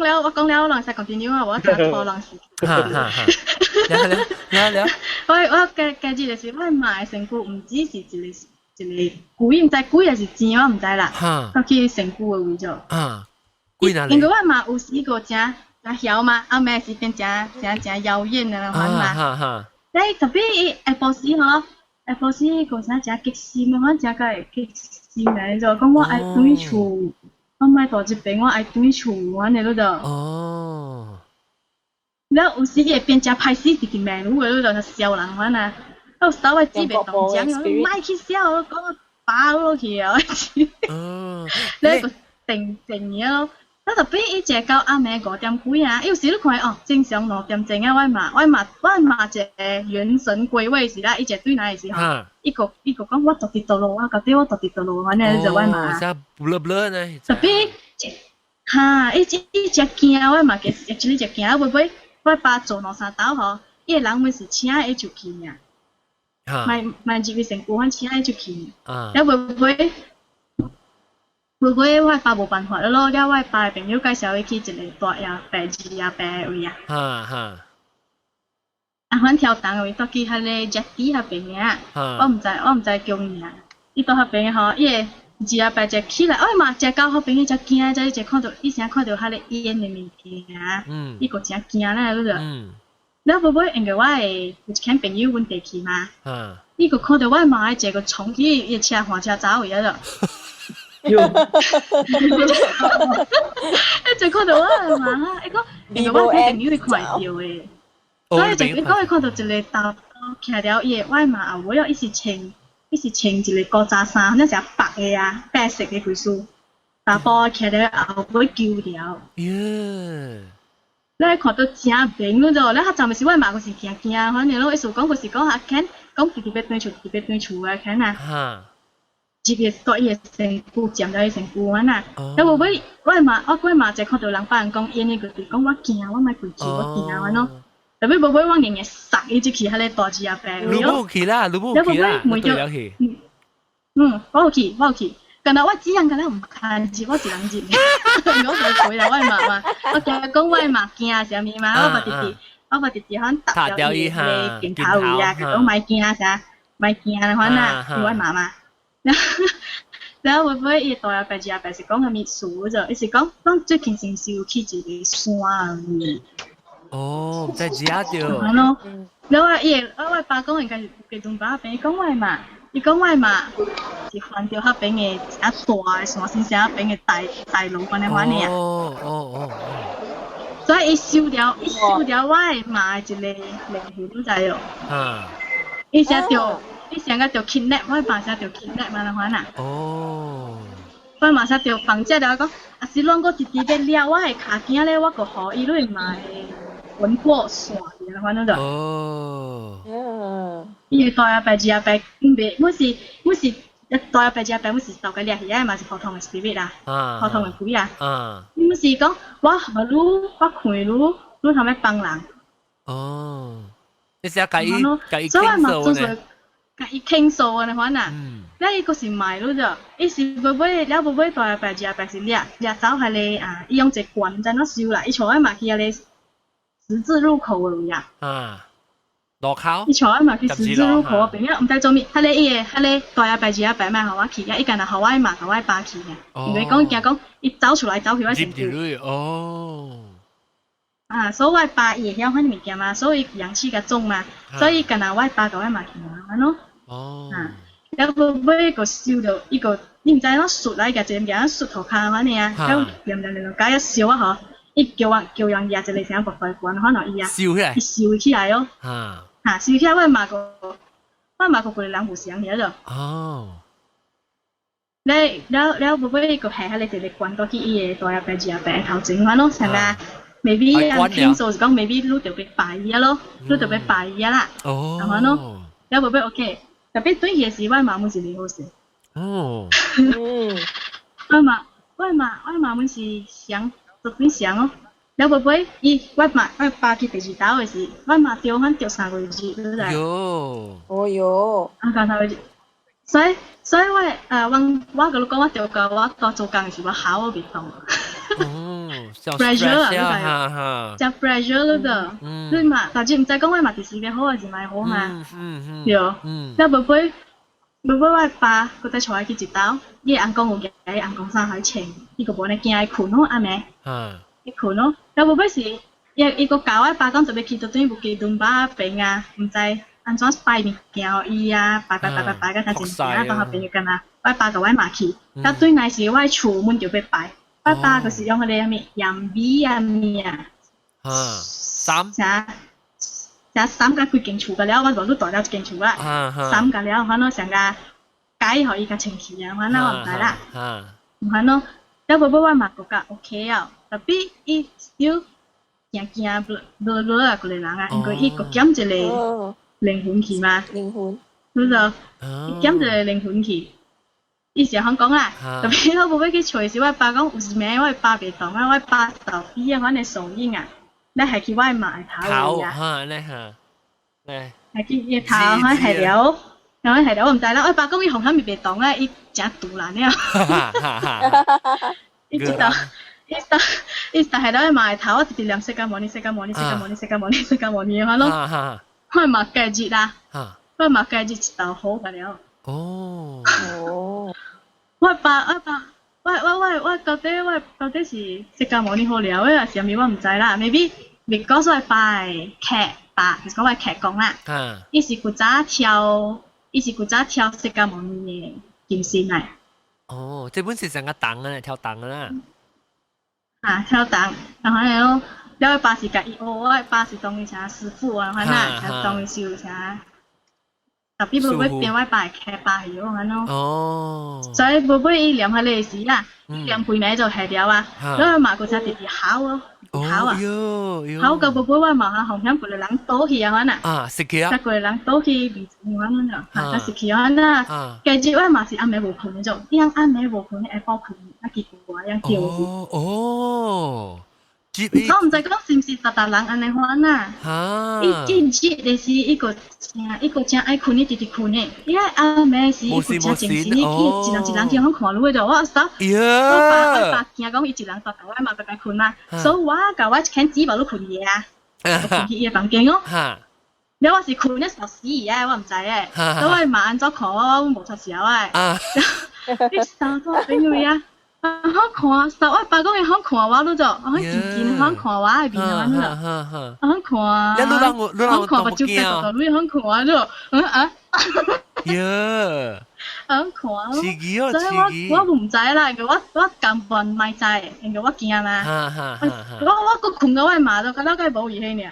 了，人實 continue 啊，我真錯人事。了。我記住就是我買成股唔止是一個貴，唔知貴還是錢，我唔知啦。到去成股嘅位咗。貴哪裡？因為我嘛有試過真曉嘛，後尾是變真妖豔啊嘛。誒特別伊下晡時嗬，下晡時嗰陣真激心啊，我真個會激心嚟就講我愛對厝。我買到這邊，我愛對厝，我呢嗰度。哦。然後有時會變只歹死，直直面路嗰度就笑人玩啊。我稍微知別動靜，我買去笑，我講我打落去啊！哦。呢個定嘢咯。我特別伊只到暗暝5點幾啊，有時你看哦，正常6點鐘啊，我嘛一個元神歸位時啦，伊只對哪的時候，伊個講我到底到路啊，到底我到底到路，反正就我嘛。哦，blur 呢？特別伊只驚我嘛，其實只驚我會我爸做兩三道吼，伊個人咪是請伊就去呀，買入去成股份請伊就去，然後會我爸冇辦法咯，因為我爸朋友介紹伊去一個大呀白字呀白位啊。反跳檔位到去迄個 jetty 嗰邊啊，我唔知叫咩啊。伊到嗰邊吼，伊個字呀白只起來，我嘛只到嗰邊伊只驚，只看到伊先看到迄個煙嘅物件，伊個真驚啦嗰度。然後會因為我係有一間朋友阮地去嘛，伊個看到我嘛係一個衝去伊車換車走位嗰度。有。就看到我嘛哈，一個因為我一定要看到嘅，所以就一個看到一個豆徛了伊嘅外嘛，後尾又一時穿一個古早衫，那是白嘅啊，白色嘅佢數，大波徛了後尾舊了。你看到真平嗰度，你黑站咪是外嘛，嗰時驚，反正咯，一數講嗰時講下睇，講特別對厝啊睇啊。特別多伊身軀，佔咗伊身軀安那。但會尾我嘛就看到人把人講，因為佢哋講我驚，我咪攰住我驚安咯。特別會我硬殺伊只去，喺你大隻阿伯。你冇去啦，我對了去。我有去。但係我只人，唔看住，我一人接。我係攰啦，我係嘛，我驚講我係嘛驚啥物嘛，我把弟弟可能搭掉伊嘅鏡頭位啊，佢講咪驚啥，咪驚啦，可能我係嘛。然後會唔會伊大阿伯是講係咪數咗？伊是講最近先是有去一個山嘅。哦，唔知知下掉。係咯，你話我爸講應該是佢同爸爸講話嘛，伊講話嘛是環掉嗰邊嘅一大嘅山先生嗰邊嘅大路嗰啲話呢啊。哦。所以伊收掉我係嘛一個靈魂都在咯。伊成掉。你想個條 kidnap， 我馬上條 kidnap 嘛，你看啊。哦。我馬上條房姐就講，啊是啷個弟弟要撩我係卡件咧，我個好伊都買穩過線嘅，你看到就。哦。伊大阿伯、二阿伯，唔是大阿伯、二阿伯，唔是鬥個掠去啊，嘛是普通嘅 spirit 啊，普通嘅鬼啊。唔是講我下路我看路頭咩幫人。哦。你成日計傾訴呢？伊傾訴啊，你看啊，你伊個是賣咯啫，伊是不會大阿伯二阿伯是掠走係你啊，伊用一罐在那收啦，伊坐喺埋去啊你十字路口嘅位啊，路口，伊坐喺埋去十字路口嗰邊啊，唔知做咩，係你大阿伯二阿伯咪互我去啊，伊間係互我嘛，互我爸去嘅，因為講伊走出來走去我身軀，啊，所以我爸也曉看物件嘛，所以陽氣較重嘛，所以近來我爸甲我嘛去嘛，咯。然後尾個燒到伊個，你唔知喏雪來個隻嘢雪頭殼反正啊，咁連加一燒啊嗬，伊叫人嘢就嚟成個白罐，可能伊啊，伊燒起來咯，燒起來我嘛個個人互相嘢咗。哦。你尾個係喺你哋嚟罐多啲嘢，大阿伯二阿伯頭前反咯，成啊。maybe 傾訴是講 maybe 你特別拜伊咯，你特別拜伊啦，係咪咯？有冇俾 OK？特別對嘢事，我媽媽是你好事。哦。我媽媽是想特別想咯。有冇俾我爸去第二島嘅時，我媽掉3個月，對唔對？哦喲。3個月。所以我個老公我掉個我做工嘅時，我考我別動。pressure 啊，就 pressure 嗰度，你嘛，但係唔使講我嘛，第時嘅好還是咪好嘛？有，但係妹我爸佢哋坐喺佢一刀，伊阿公有嘅，阿公生喺前，伊個冇你見係困咯，阿妹，伊困咯，但係妹是伊個教我爸講就要去到對部機動把病啊，唔知安怎拜物件伊啊，拜個睇前啊，當下病嘅啦，我爸個我嘛去，但對內時我出門就要拜。我爸就是用嗰啲咩鹽米啊咩啊，三個佢勁處嘅了，我就都代咗勁處啦。三個了，可能成個解可以個情緒啊，可能我唔知啦。唔可能，有寶寶我嘛覺得 OK 啊，特別伊要驚落啊嗰啲人啊，因為伊個減一個靈魂去嘛，靈魂，對就減一個靈魂去。伊時講啊，特別我冇俾佢隨時，我爸講有時咩，我爸別動啊，我爸頭邊啊，我哋上映啊，你係去我買頭啊，係去頭開係了，我唔知啦，我爸講伊紅黑咪別動啊，伊真獨難了，伊知道，伊係到買頭，我直接兩色嘅模擬，咯，我嘛計日啦，我嘛計日一道好嘅了。哦，我到底是釋迦牟尼好了，因為上面我唔知啦 ，maybe 講所謂拜劇吧，就是講話劇講啦，伊是古早跳釋迦牟尼嘅劍仙嚟，哦，這本是成個檔啊，跳檔啊。啊，跳檔，然後了，了爸是甲伊學，我爸是當伊啥師傅啊，反正當伊修啥。特別妹妹變我爸開爸去咁咯。哦。所以妹妹伊念下歷史啦，伊念背名就係了啊，因為嘛個只弟弟考咯。考啊！考個妹妹話嘛嚇，紅響個人倒去啊嘛呐。啊，食佢啊！個人倒去面前咁樣啊，嚇，食佢啊呐。跟住話嘛是阿妹無盤做，啲人阿妹無盤係包盤，一結果話樣叫。哦。我唔知講是唔是特人安尼款呐？伊真係就是一個正愛困的弟弟困的，因為阿妹是一個正正經的，佢一人去響看路的，我stop。我爸驚講伊一人到我嘛白白困嘛，所以我甲我牽紙包都困嘢啊，困去伊個房間哦。你我是困咧傻死嘅，我唔知嘅，所以嘛按照看我冇出事啊，你傻咗邊位啊？好看，實我爸講嘅好看我都做，我見見好看我喺邊啊，好看。你好看，把酒杯到你好看我做，呀，好看。刺激哦，刺激。我唔知啦，我根本唔知，因為我驚嘛。我個困到我媽都覺得佢冇義氣呢。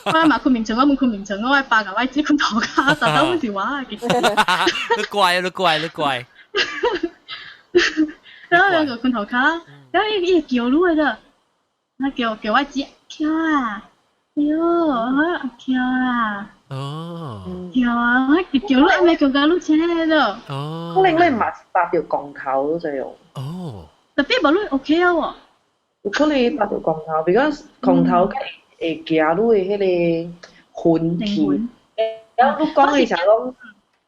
我媽困眠床，我冇困眠床，我爸個我只困頭家，特登好似話嘅。你怪。然後兩個困頭卡，然後伊叫路嚟啫，佢叫我姐跳啊，喲，跳啊，跳啊，佢叫路係咪叫架路車嚟啫？可能你唔係搭條鋼頭就用。特別冇路 OK 啊喎。可能搭條鋼頭，because 鋼頭會行路嘅迄個痕氣。然後你講嘅時候講。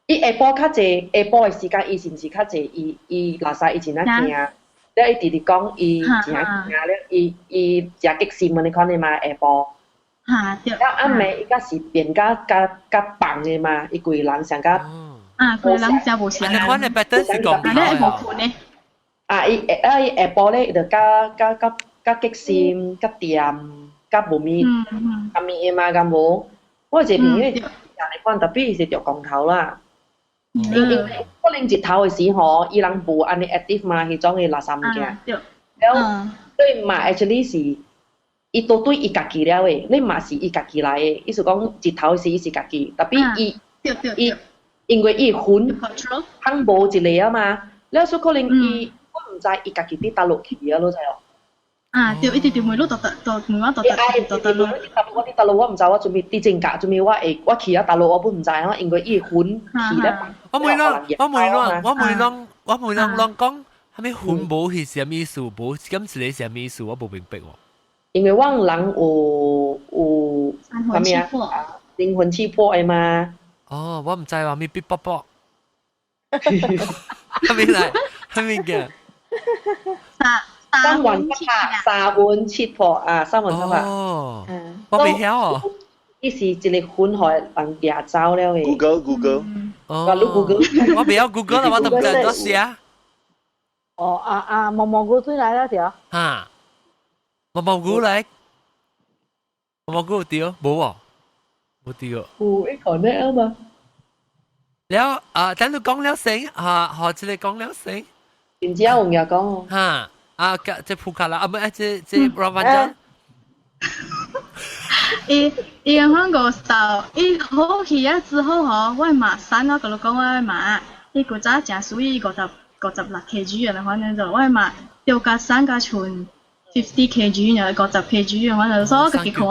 伊下晡較濟，下晡誒時間，伊是毋是較濟？伊垃圾伊真啊驚，了伊直直講伊真啊驚了，伊真激心你看你嘛下晡。了暗暝伊甲是變甲放誒嘛，伊規人上甲。規人真無想。你看你白燈是講咩啊？伊下晡咧就甲激心、甲掂、甲無咪，甲咪誒嘛，甲無。我一個朋友人嚟看，特別伊是着光頭啦。因為可能日頭嘅時候，伊人無安尼 active 嘛，迄種嘅垃圾物件。了，所以嘛 actually 是，伊都對伊家己了誒，你嘛是伊家己來誒。意思講日頭時伊是家己，特別伊因為伊魂通無一個啊嘛，了所以可能伊我毋知伊家己佇倒落去啊，咯知哦。對，一直條梅路到梅我到路。我啲倒路我唔知，我準備啲正格，準備我去啊倒路我本唔知啊，因為伊魂去咧。我每啷講，係咪魂無係啥意思？無今次你啥意思？我冇明白喎。因為我人有啥物啊？靈魂氣魄誒嘛。哦，我唔知話咪必卜卜。係咪嚟？係咪嘅？三魂七魄啊，三魂七魄。哦，我未曉哦。伊是一個魂害人掠走了嘅。Google。哦。我未曉 Google 啦，我都唔知多寫。哦，毛毛菇追來了條。嚇，毛菇嚟？毛菇有掉？冇喎，冇掉。有一個呢嘛。แล้ว等你講了先，學住你講了先。然之後我又講。嚇。這撲克啦，唔係這 Ramadan。伊香港時，伊好去啊之後嗬，我馬山我同你講我馬，伊個早正屬於56 kg 啊，反正就我馬掉架山架船50 kg 然後50 kg，我就所以我自己看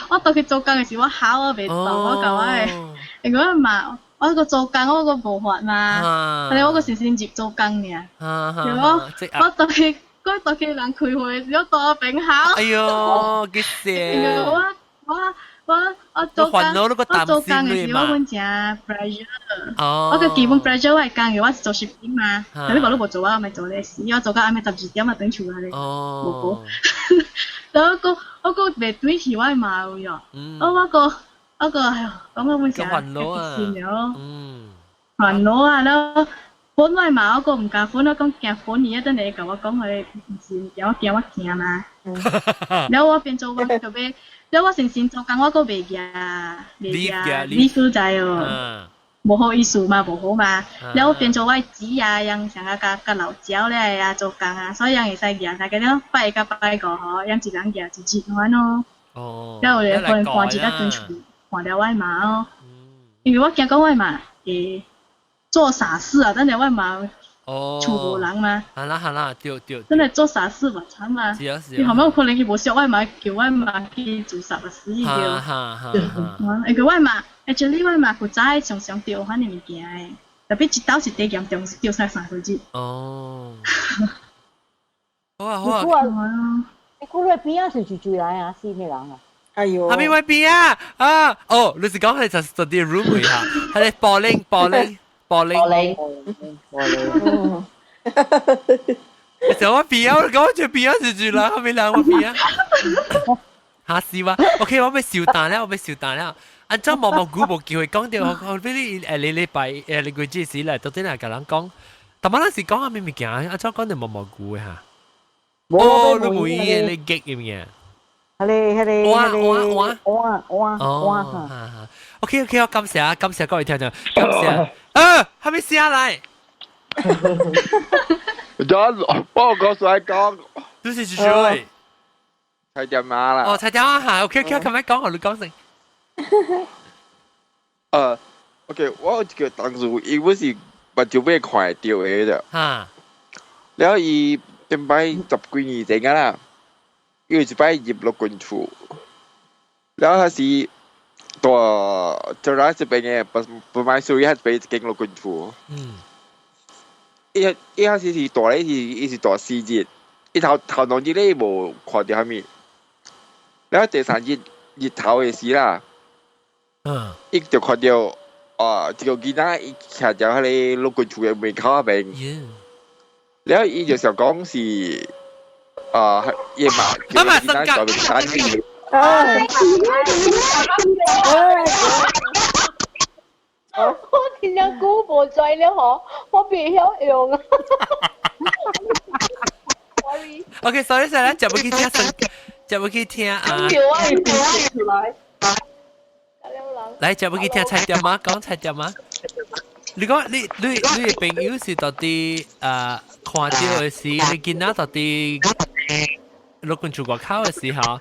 我到去做工嘅時我考我未到，我講我如果馬。我個做工我個無法嘛，但係我個先接做工嘅，我到去人開會時，我到我病考。哎呦，幾邪！我做工嘅時，我本正 pressure，我個基本 pressure 我係講嘅，我是做10點嘛，但係你冇做啊，我咪做呢事，我做到啱啱12點啊，等住你。冇過，但我個未對起我係冇嘅，我個係講我本正係線咗，煩惱啊咯。本來嘛，我個唔夾款，我講夾款，而家真係同我講佢唔是有叫我行嘛。然後我變做我就俾，然後我成做工我個未行，你負債哦。無好意思嘛，無好嘛，然後變做我姊啊，人成日甲老鳥咧啊做工啊，所以人會使贏，大家咧拜甲拜個嗬，人一人贏一節款咯。哦。然後咧可能看一個轉厝，看了我嘛哦。因為我驚講我嘛會做傻事啊，等下我嘛厝無人嘛。係啦，對。真係做傻事嘛慘嘛。是啊。你後尾可能佢無熟，我嘛叫我嘛去做傻事伊叫。因為我嘛。Actually 我嘛負責常常掉翻啲物件誒，特別一刀是第嚴重掉晒3個字。哦。好啊。你估你邊啊是住嚟啊？是咩人啊？哎呦。係咪位邊啊？啊，哦，你是講係就 study room 嚟嚇，係你玻璃。你就我邊啊？你講住邊啊是住嚟，係咪兩個邊啊？嚇死我 ！OK， 我俾笑彈啦。按照毛菇冇機會講到，我俾你禮拜你個知識嚟，到底係咁樣講。但係嗰陣時講下咩物件，按照講到毛菇嘅嚇。哦，你冇嘢，你激嘅嘢。係哇。OK， 我感謝各位聽眾，感謝。係咪試下嚟？John， 幫我講水講。都是水。菜點媽啦。哦，菜點媽嚇 ，OK， 咁樣講，我你講先。OK， 我叫當時因為是目睭俾看到嘅啫。嚇。然後伊點擺10幾年前㗎啦，因為一擺入落軍處，然後佢是大就喺這邊嘅，不買水係俾經落軍處。一開始是大咧，伊是大4日，伊頭兩日咧無看到蝦米，然後第3日日頭嘅時啦。伊就看到一個囡仔伊徛在迄個陸軍處嘅門口嗰邊，然後伊就想講是夜晚叫囡仔在邊等佢。我聽人估無在了嗬，我未曉用啊。OK，sorry，啦，就冇去聽啊。嚟就冇去聽菜點啊，講菜點啊。你講你嘅朋友是到底看到嘅時，你見到到底落軍處外口嘅時候。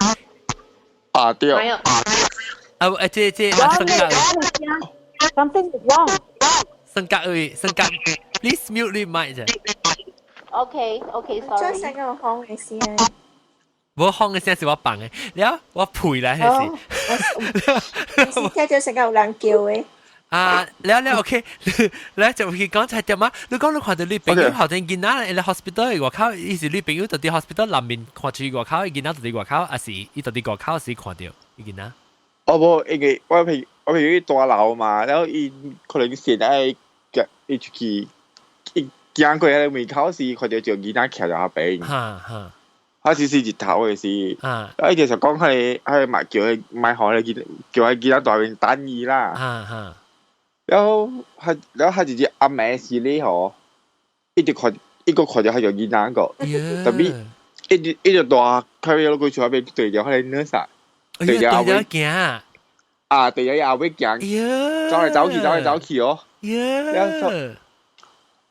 對。這升格。Something wrong。升格，please mute 你麥啫。OK，sorry。將成個行嘅先。我講嘅聲是我放嘅，然後我陪嚟係時。你聽到成個有人叫嘅。แล้ว OK แล้วจะ去講菜點啊？你講你看到你朋友後陣見到你 hospital 嘅外口，意思你朋友到啲 hospital 南面看住外口，見到到啲外口，還是伊到啲外口時看到，你見啊？冇，因為我朋友大樓嘛，然後伊可能現在伊出去，伊行過喺門口時看到就囡仔徛在下邊。佢是日頭嘅事，伊就講佢咪叫佢買好你叫佢囡仔在邊等伊啦。然後佢直接暗暝時咧嗬，一個看到佢就囡仔個，特別一直大佢有個厝邊對着佢呢曬，對着阿威行，對着阿威行，走嚟走去哦，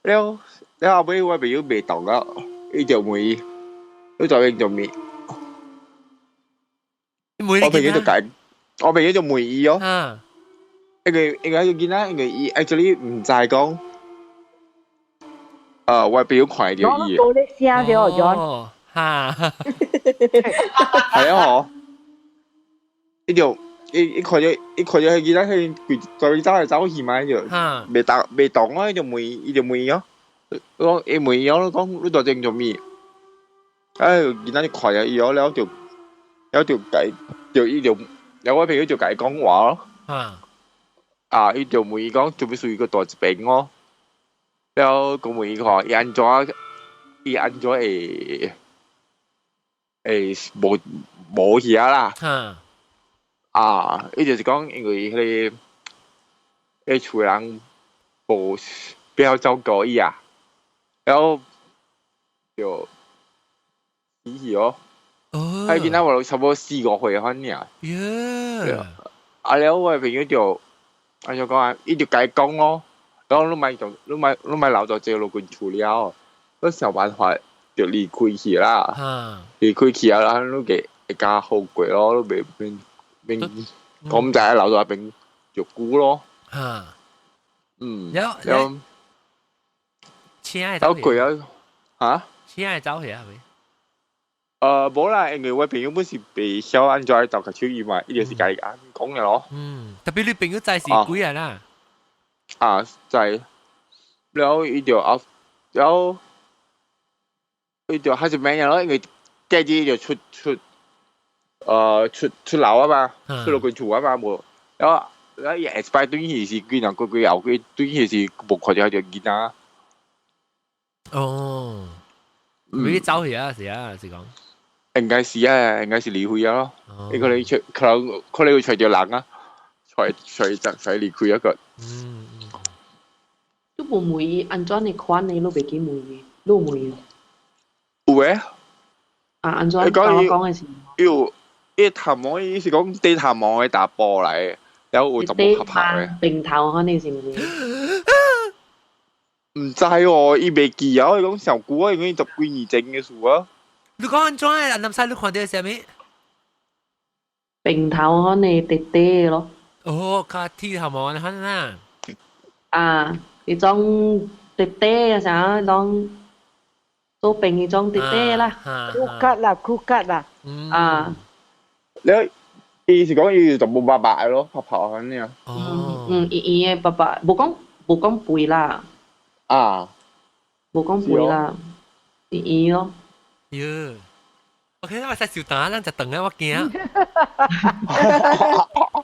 แล้ว阿威ว่าไปอยู่เบตงแล้วอีเดียวมวย都在邊做咩？我朋友就解，我朋友就梅意咯。因為要見啦，因為伊 actually 唔就係講，外表快啲伊。我哋聲咗咗。嚇。係啊，嗬！一條一看咗佢見啦，佢再走嚟走去嘛，就未當啊，就梅咯。講梅咯，講你在正做咩？見到你快啊！有條計，有位朋友就計講話咯。伊就問伊講做咩屬於個大疾病咯。然後個問伊講，伊安怎會冇嘢啦？伊就是講因為迄厝人無比較照顧伊啊，然後就。哦，係見到我差不多4、5歲嗰陣啊，然後我朋友就按照講啊，伊就解講咯，然後你咪留到這個關處了，你想辦法就離開去啦，離開去啊，然後你嘅會加後悔咯，你變講就係留到變就估咯，有錢係走貴啊，錢係走去係咪？冇啦，因為我朋友本是被小安在投球員嘛，呢件事解講嘅咯。特別你朋友在是幾人啊？在，然後伊就開始咩嘢咯？因為家姐就出樓啊嘛，出到佢厝啊嘛冇，然後一 expect 短期是佢人佢有佢短期是冇看到就見啊。哦，你走去啊？是講。應該是啊，應該是離開咗咯。你可能要隨住人啊，隨離開一個。都冇會安裝你款你都未見會，都冇。有嘅。安裝講嘅時。要談網，意思講地談網嘅打波嚟，有會就冇合拍嘅。平頭可能是唔是？唔知喎，伊未記啊！你講上古啊，應該讀幾年證嘅書啊。你講安裝嘅南西你看到係咩？平頭可能滴滴咯。哦，卡 T 頭毛你看啦。你種滴滴嘅時候，當做平你種滴滴啦。酷吉啦。你意思講伊就冇白白咯，拍拍咁樣。伊嘅白白，冇講背啦。冇講背啦，伊咯。OK， 我使小蛋，咱就等下我驚。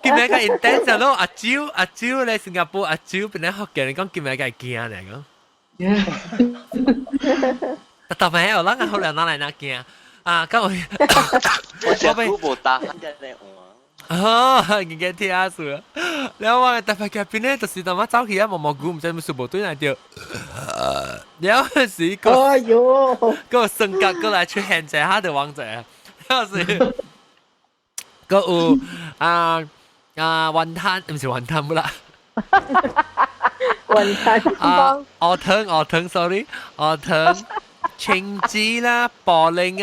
今日個 intense 咯，阿蕉咧新加坡阿蕉變嚟學嘅，你講今日個係驚嚟講。特別係我諗後來拿嚟拿驚咁我被冇打翻嘅咧。已經聽下數啦。แล้วว่าแต่ไปแกเป็นเนี่ยตัวสีดำว่าเจ้าขี้อะมองกู唔知มันสูบตัวไหนเดียวแล้วสิก็升格過來出現在他的王者แล้วสิก็雲吞唔是雲吞不啦雲吞鵝湯 鵝湯青枝啦玻璃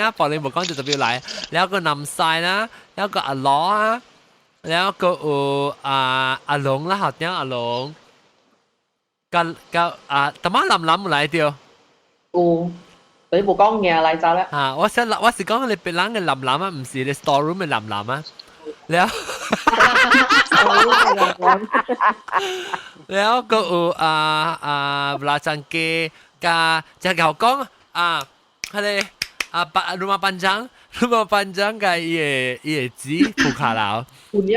冇講就特別嚟แล้วก็นำทรายนะแล้วก็阿ล้อแล้วก็อาหลง啦學點阿龍特麼諗唔嚟掉你冇講嘢嚟就咧我是講你別人嘅諗啊唔是你 store room 嘅諗啊แล้วก็เวลาจังเกะจะเขา講係rumah panjang 嘅伊個紙鋪卡樓，盤咗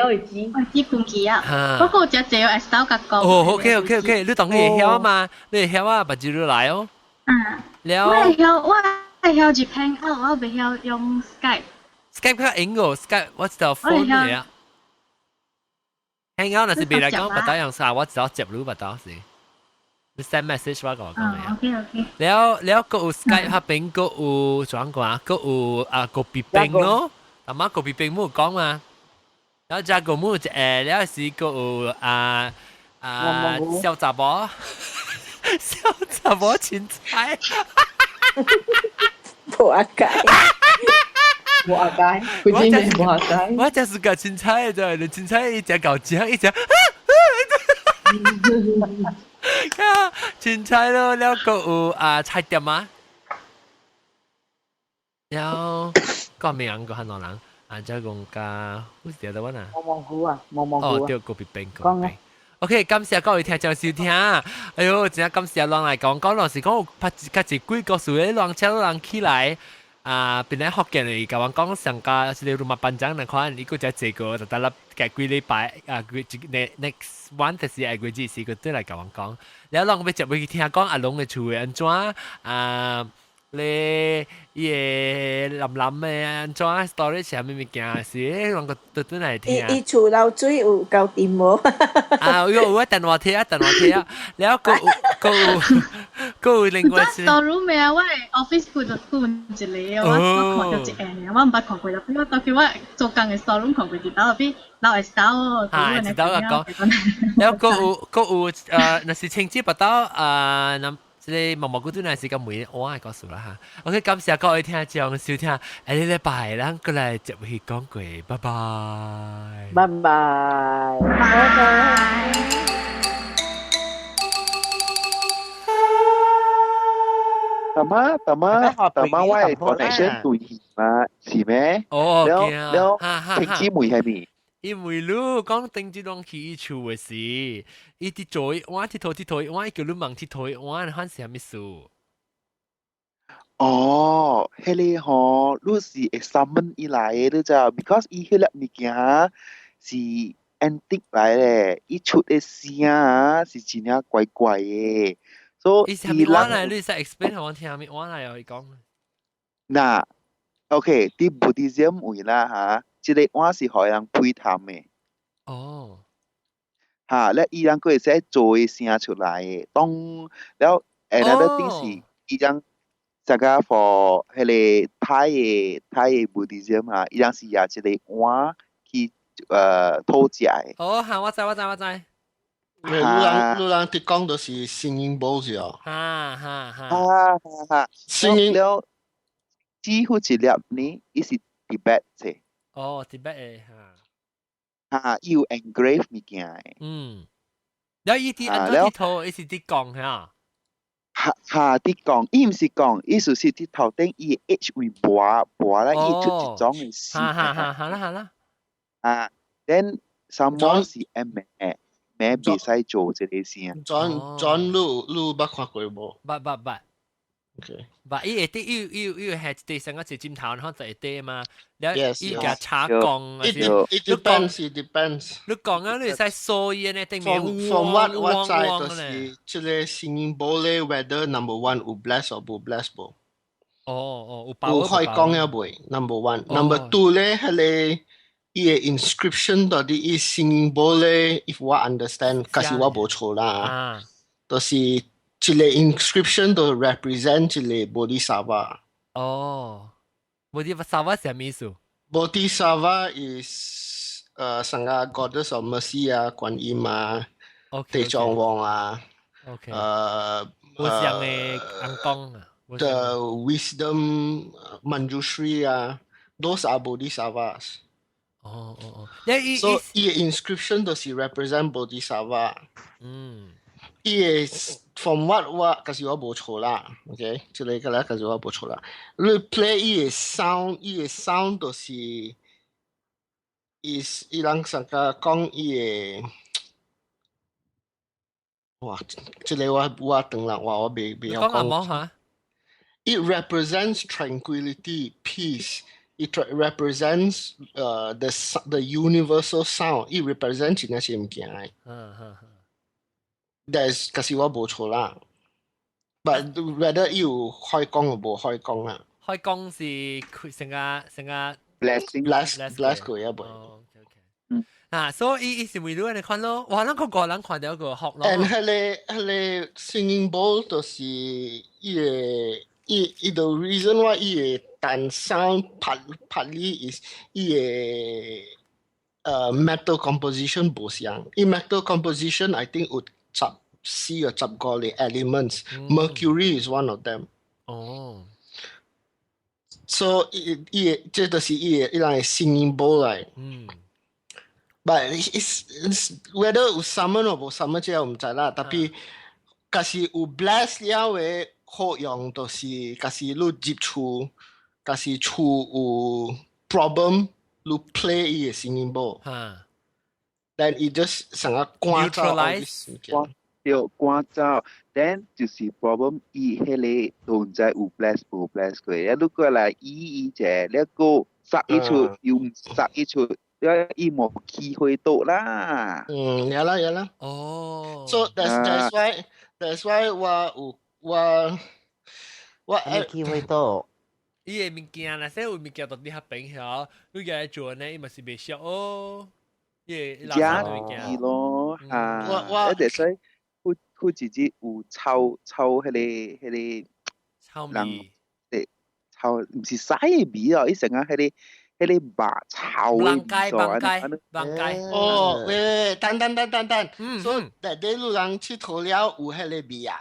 個紙盤機啊，嗰個就只有 S 刀格講。OK，你當你曉啊嘛，你曉啊，把紙攞來哦。แล้ว我係曉住 hang out，我未曉用 Skype。Skype 佢英語 Skype 我知道 phone 嚟啊。hang out 那是別嚟講，把刀用啥，我知道接入把刀是。你 send message 話講嘅。แล้วก็有 Skype 下邊ก็有怎講啊？ก็有個別冰咯，但係個別冰冇講嘛。แล้ว就個冇แล้ว是個有小雜寶芹菜。冇阿雞，冇阿雞，佢知咩冇阿雞？我就是個芹菜啫，你芹菜一隻搞醬一隻。芹菜咯，แล้วก็菜店啊，แล้วก็มีอันก็ฮันนอลังจะ講個好似得喎呐。蘑菇啊，蘑菇。對，個別冰。OK， 感謝各位聽眾收聽。哎呦，真係感謝人來講，老實講，拍一幾個數嘅人車人起來。本來學嘅嚟講講上個是你rumah panjang 那款，呢個就係個，就得啦，嘅幾禮拜next one 就是係個字，個對嚟講，然後我哋就會聽講阿龍嘅厝嘅安怎咧伊个蓝诶，怎啊 story 下面物件是，啷个倒转来听。伊厝漏水有够掂无？有啊，電話貼啊，然後有另外一次。story 咩啊？我 office 顧就顧一個，我看到一個呢，我唔捌看過啦。我到時我做工嘅 story 看過一道，比老會少。一道啊講，然後有若是清潔不到即係毛菇都係時間每我係告訴啦嚇。OK， 感謝各位聽眾收聽，下個禮拜咱過來接去講過，拜拜。拜拜。拜拜。ตามาว่า connection ตุยมาสิแม่แล้วทิ้งที่มือให้มี因為你講定住攏去厝嘅事，伊佇做我佚佗，我叫你問佚佗，我看是啥物事？哦，迄個吼，你是 examine 以來嘅，你知道 ？because 伊迄粒物件是 antique 來咧，伊出嘅聲啊是真係怪怪嘅，所以伊啥物話嚟？你使 explain 我聽下物話嚟又講。嗱 ，OK，啲 Buddhism 位啦嚇。即個碗是互人配談嘅。哦。嚇，咧伊人佢會使做嘅聲出來嘅。當了 another thing 是伊人大家 for 迄個泰嘅 Buddhism 啊，伊人是用即個碗去討食嘅。哦，嚇，我知。你人啲講到是singing bowl 是哦。哈。singing 了，幾乎一粒呢，伊是 Tibet 嘅。哦，Tibet 誒伊有 engrave 物件誒。แล้ว伊啲安怎佚佗，伊是佚講嚇。佚講，伊毋是講，意思是佚頭頂伊 H 為跋啦，伊出一種嘅事。好啦。then someone 是咩袂使做這個事啊 ？John 你捌看過無？捌。Okay. But 伊會啲要係第成個是尖頭，然後就會啲嘛。然後伊個叉講，it depends。你講啊，你使所以呢定面 from what 我知就是即個 singing bowl 咧 ，whether number one 有 bless or 冇 bless 冇。有可以講呀未 ？number one，number two 咧係咧，伊個 inscription 到底伊 singing bowl 咧 ，if 我 understand，可是我冇錯啦，就是。一個 inscription 就 represent 一個 Bodhisattva。哦 ，Bodhisattva 係咩意思 ？Bodhisattva is 成個 goddess of mercy 啊，觀音啊，地藏王啊無相嘅安公啊 ，the wisdom Manjushri 啊 ，those are Bodhisattvas。So 伊個 inscription 就是 represent Bodhisattva。伊個 from what 我其實我冇錯啦 ，OK， 即係個咧其實我冇錯啦。你 play 伊個 sound 就是伊人成個講伊個，哇！即係我等啦，我未講。It represents tranquility, peace. It represents the universal sound. It represents 那些物件。但係其實我冇錯啦，but whether 要開講或冇開講啊？開講是成個 bless 佢一輩。所以伊是為咗你看咯，哇！咱個個人看到個學咯。And 係個 singing bowl 就是伊個 reason why 伊個彈 sound partly is 伊個metal composition 冇相，伊 metal composition I think would10個嘅 elements. Mercury is one of them. So 這就是伊人嘅 singing bowl 嚟。But it's whether 有 summon 或冇 summon 這我唔知啦。但係假使有 bless 了嘅好用，就是假使你入厝，假使厝有 problem，你 play 伊嘅 singing bowl。Then it just 成個關咗。要關咗 ，then 就是 problem 伊迄個同在有 bless 冇 bless 佢，如果來伊隻，你個殺一出又唔殺一出，伊冇機會到啦。有啦。So that's why 我我機會多。伊個物件啦，所以有物件到底較平曉，你家來做呢，伊嘛是袂俗哦。伊個垃圾物件咯，啊，一直所以佢自己有臭迄個臭味，臭唔是屎嘅味哦，伊成日迄個白臭嘅味蠓哦，喂，等，所以但係你人佚佗了有迄個味啊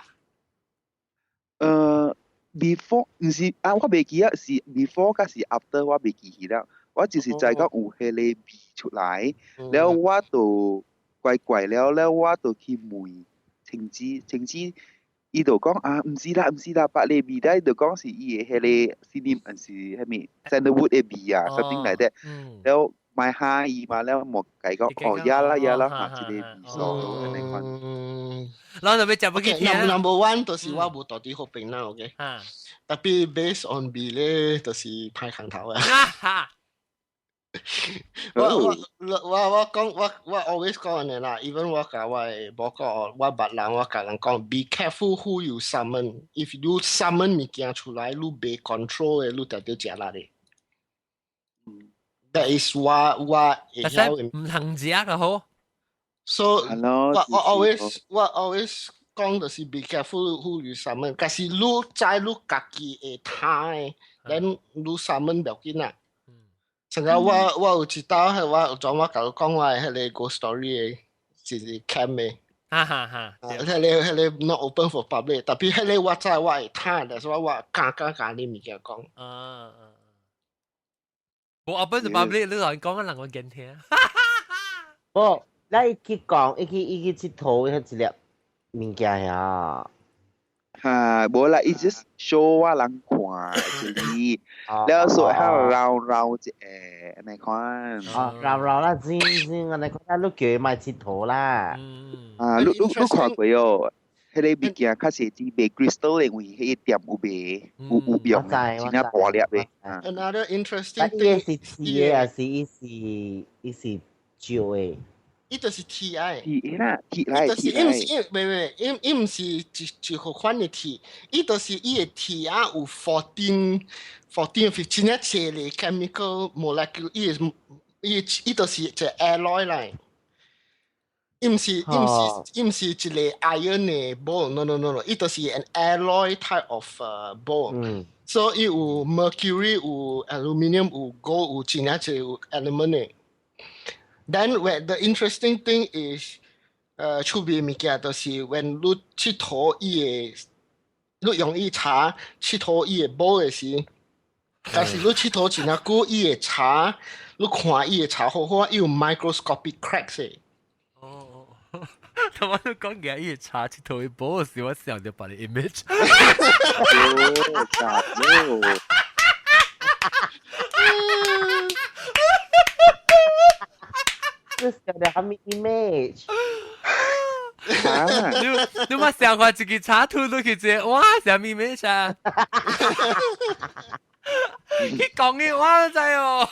？before 唔是啊，我袂記啊，是 before 甲是 after 我袂記起啦。我就是知講有迄個味出來，แล้ว我就怪了，我就去問青子，伊就講啊，唔是啦，白個味咧，就講是伊個迄個synonym是迄咩 sandalwood 嘅味啊 ，something like that。แล้ว買下伊嘛，แล้ว莫計講哦，呀啦，下一個味素咁樣款。咱就要食要去聽。Number one 就是我無到底好評啦 ，OK。特別 based on 味咧，就是歹行頭啊。我 always 講嘅啦 ，even 我甲我某個我別人我甲人講 ，be careful who you summon。If you summon 物件出來，你袂 control 嘅，你就得食啦咧。That is 我但係唔通食嘅好。So 我 always 講就是 be careful who you summon。但是你在你家己會睇，then 你 summon 唔要緊啦。成日我有知道，我有裝我甲你講我迄個 ghost story 嘅，是 camp 嘅。迄個 not open for public， 特別迄個我知我會睇，但是我敢你物件講。我 open for public， 你同講人我驚聽。哦，你去講，伊去佚佗迄一粒物件呀。無啦，伊 just show 我人看就是แล้ว所以繞一下你看繞啦先我哋看你叫買佚佗啦你看過哦迄個物件較實際賣 crystal 嘅位迄個店有賣有用真係大粒嘅 Another interesting thing 是鐵嘅還是伊是石嘅伊就是鐵啊！鐵啦，鐵啦，伊就是伊唔是一號款嘅鐵，伊就是伊嘅鐵啊有14 15啊隻嘅 chemical molecule， 伊就是一個 alloy 嚟，伊唔是一個 iron 嘅 ball，no， 伊就是 an alloy type of ball，所以有 mercury 有 aluminium 有 gold 有真啊隻有 element 嘅。Then the interesting thing is，出邊物件就是 when 你佚佗伊個，你用伊查佚佗伊個寶嘅時，但是你佚佗真啊久伊個查，你看伊個查好好，伊有 microscopic cracks 嘅。同我都講嘅伊個查佚佗伊寶嘅時，我想到把你 image。這是有什麼 image？ 你冇想過自己插圖都去接，哇！什麼 image 啊？你講嘅話真係哦。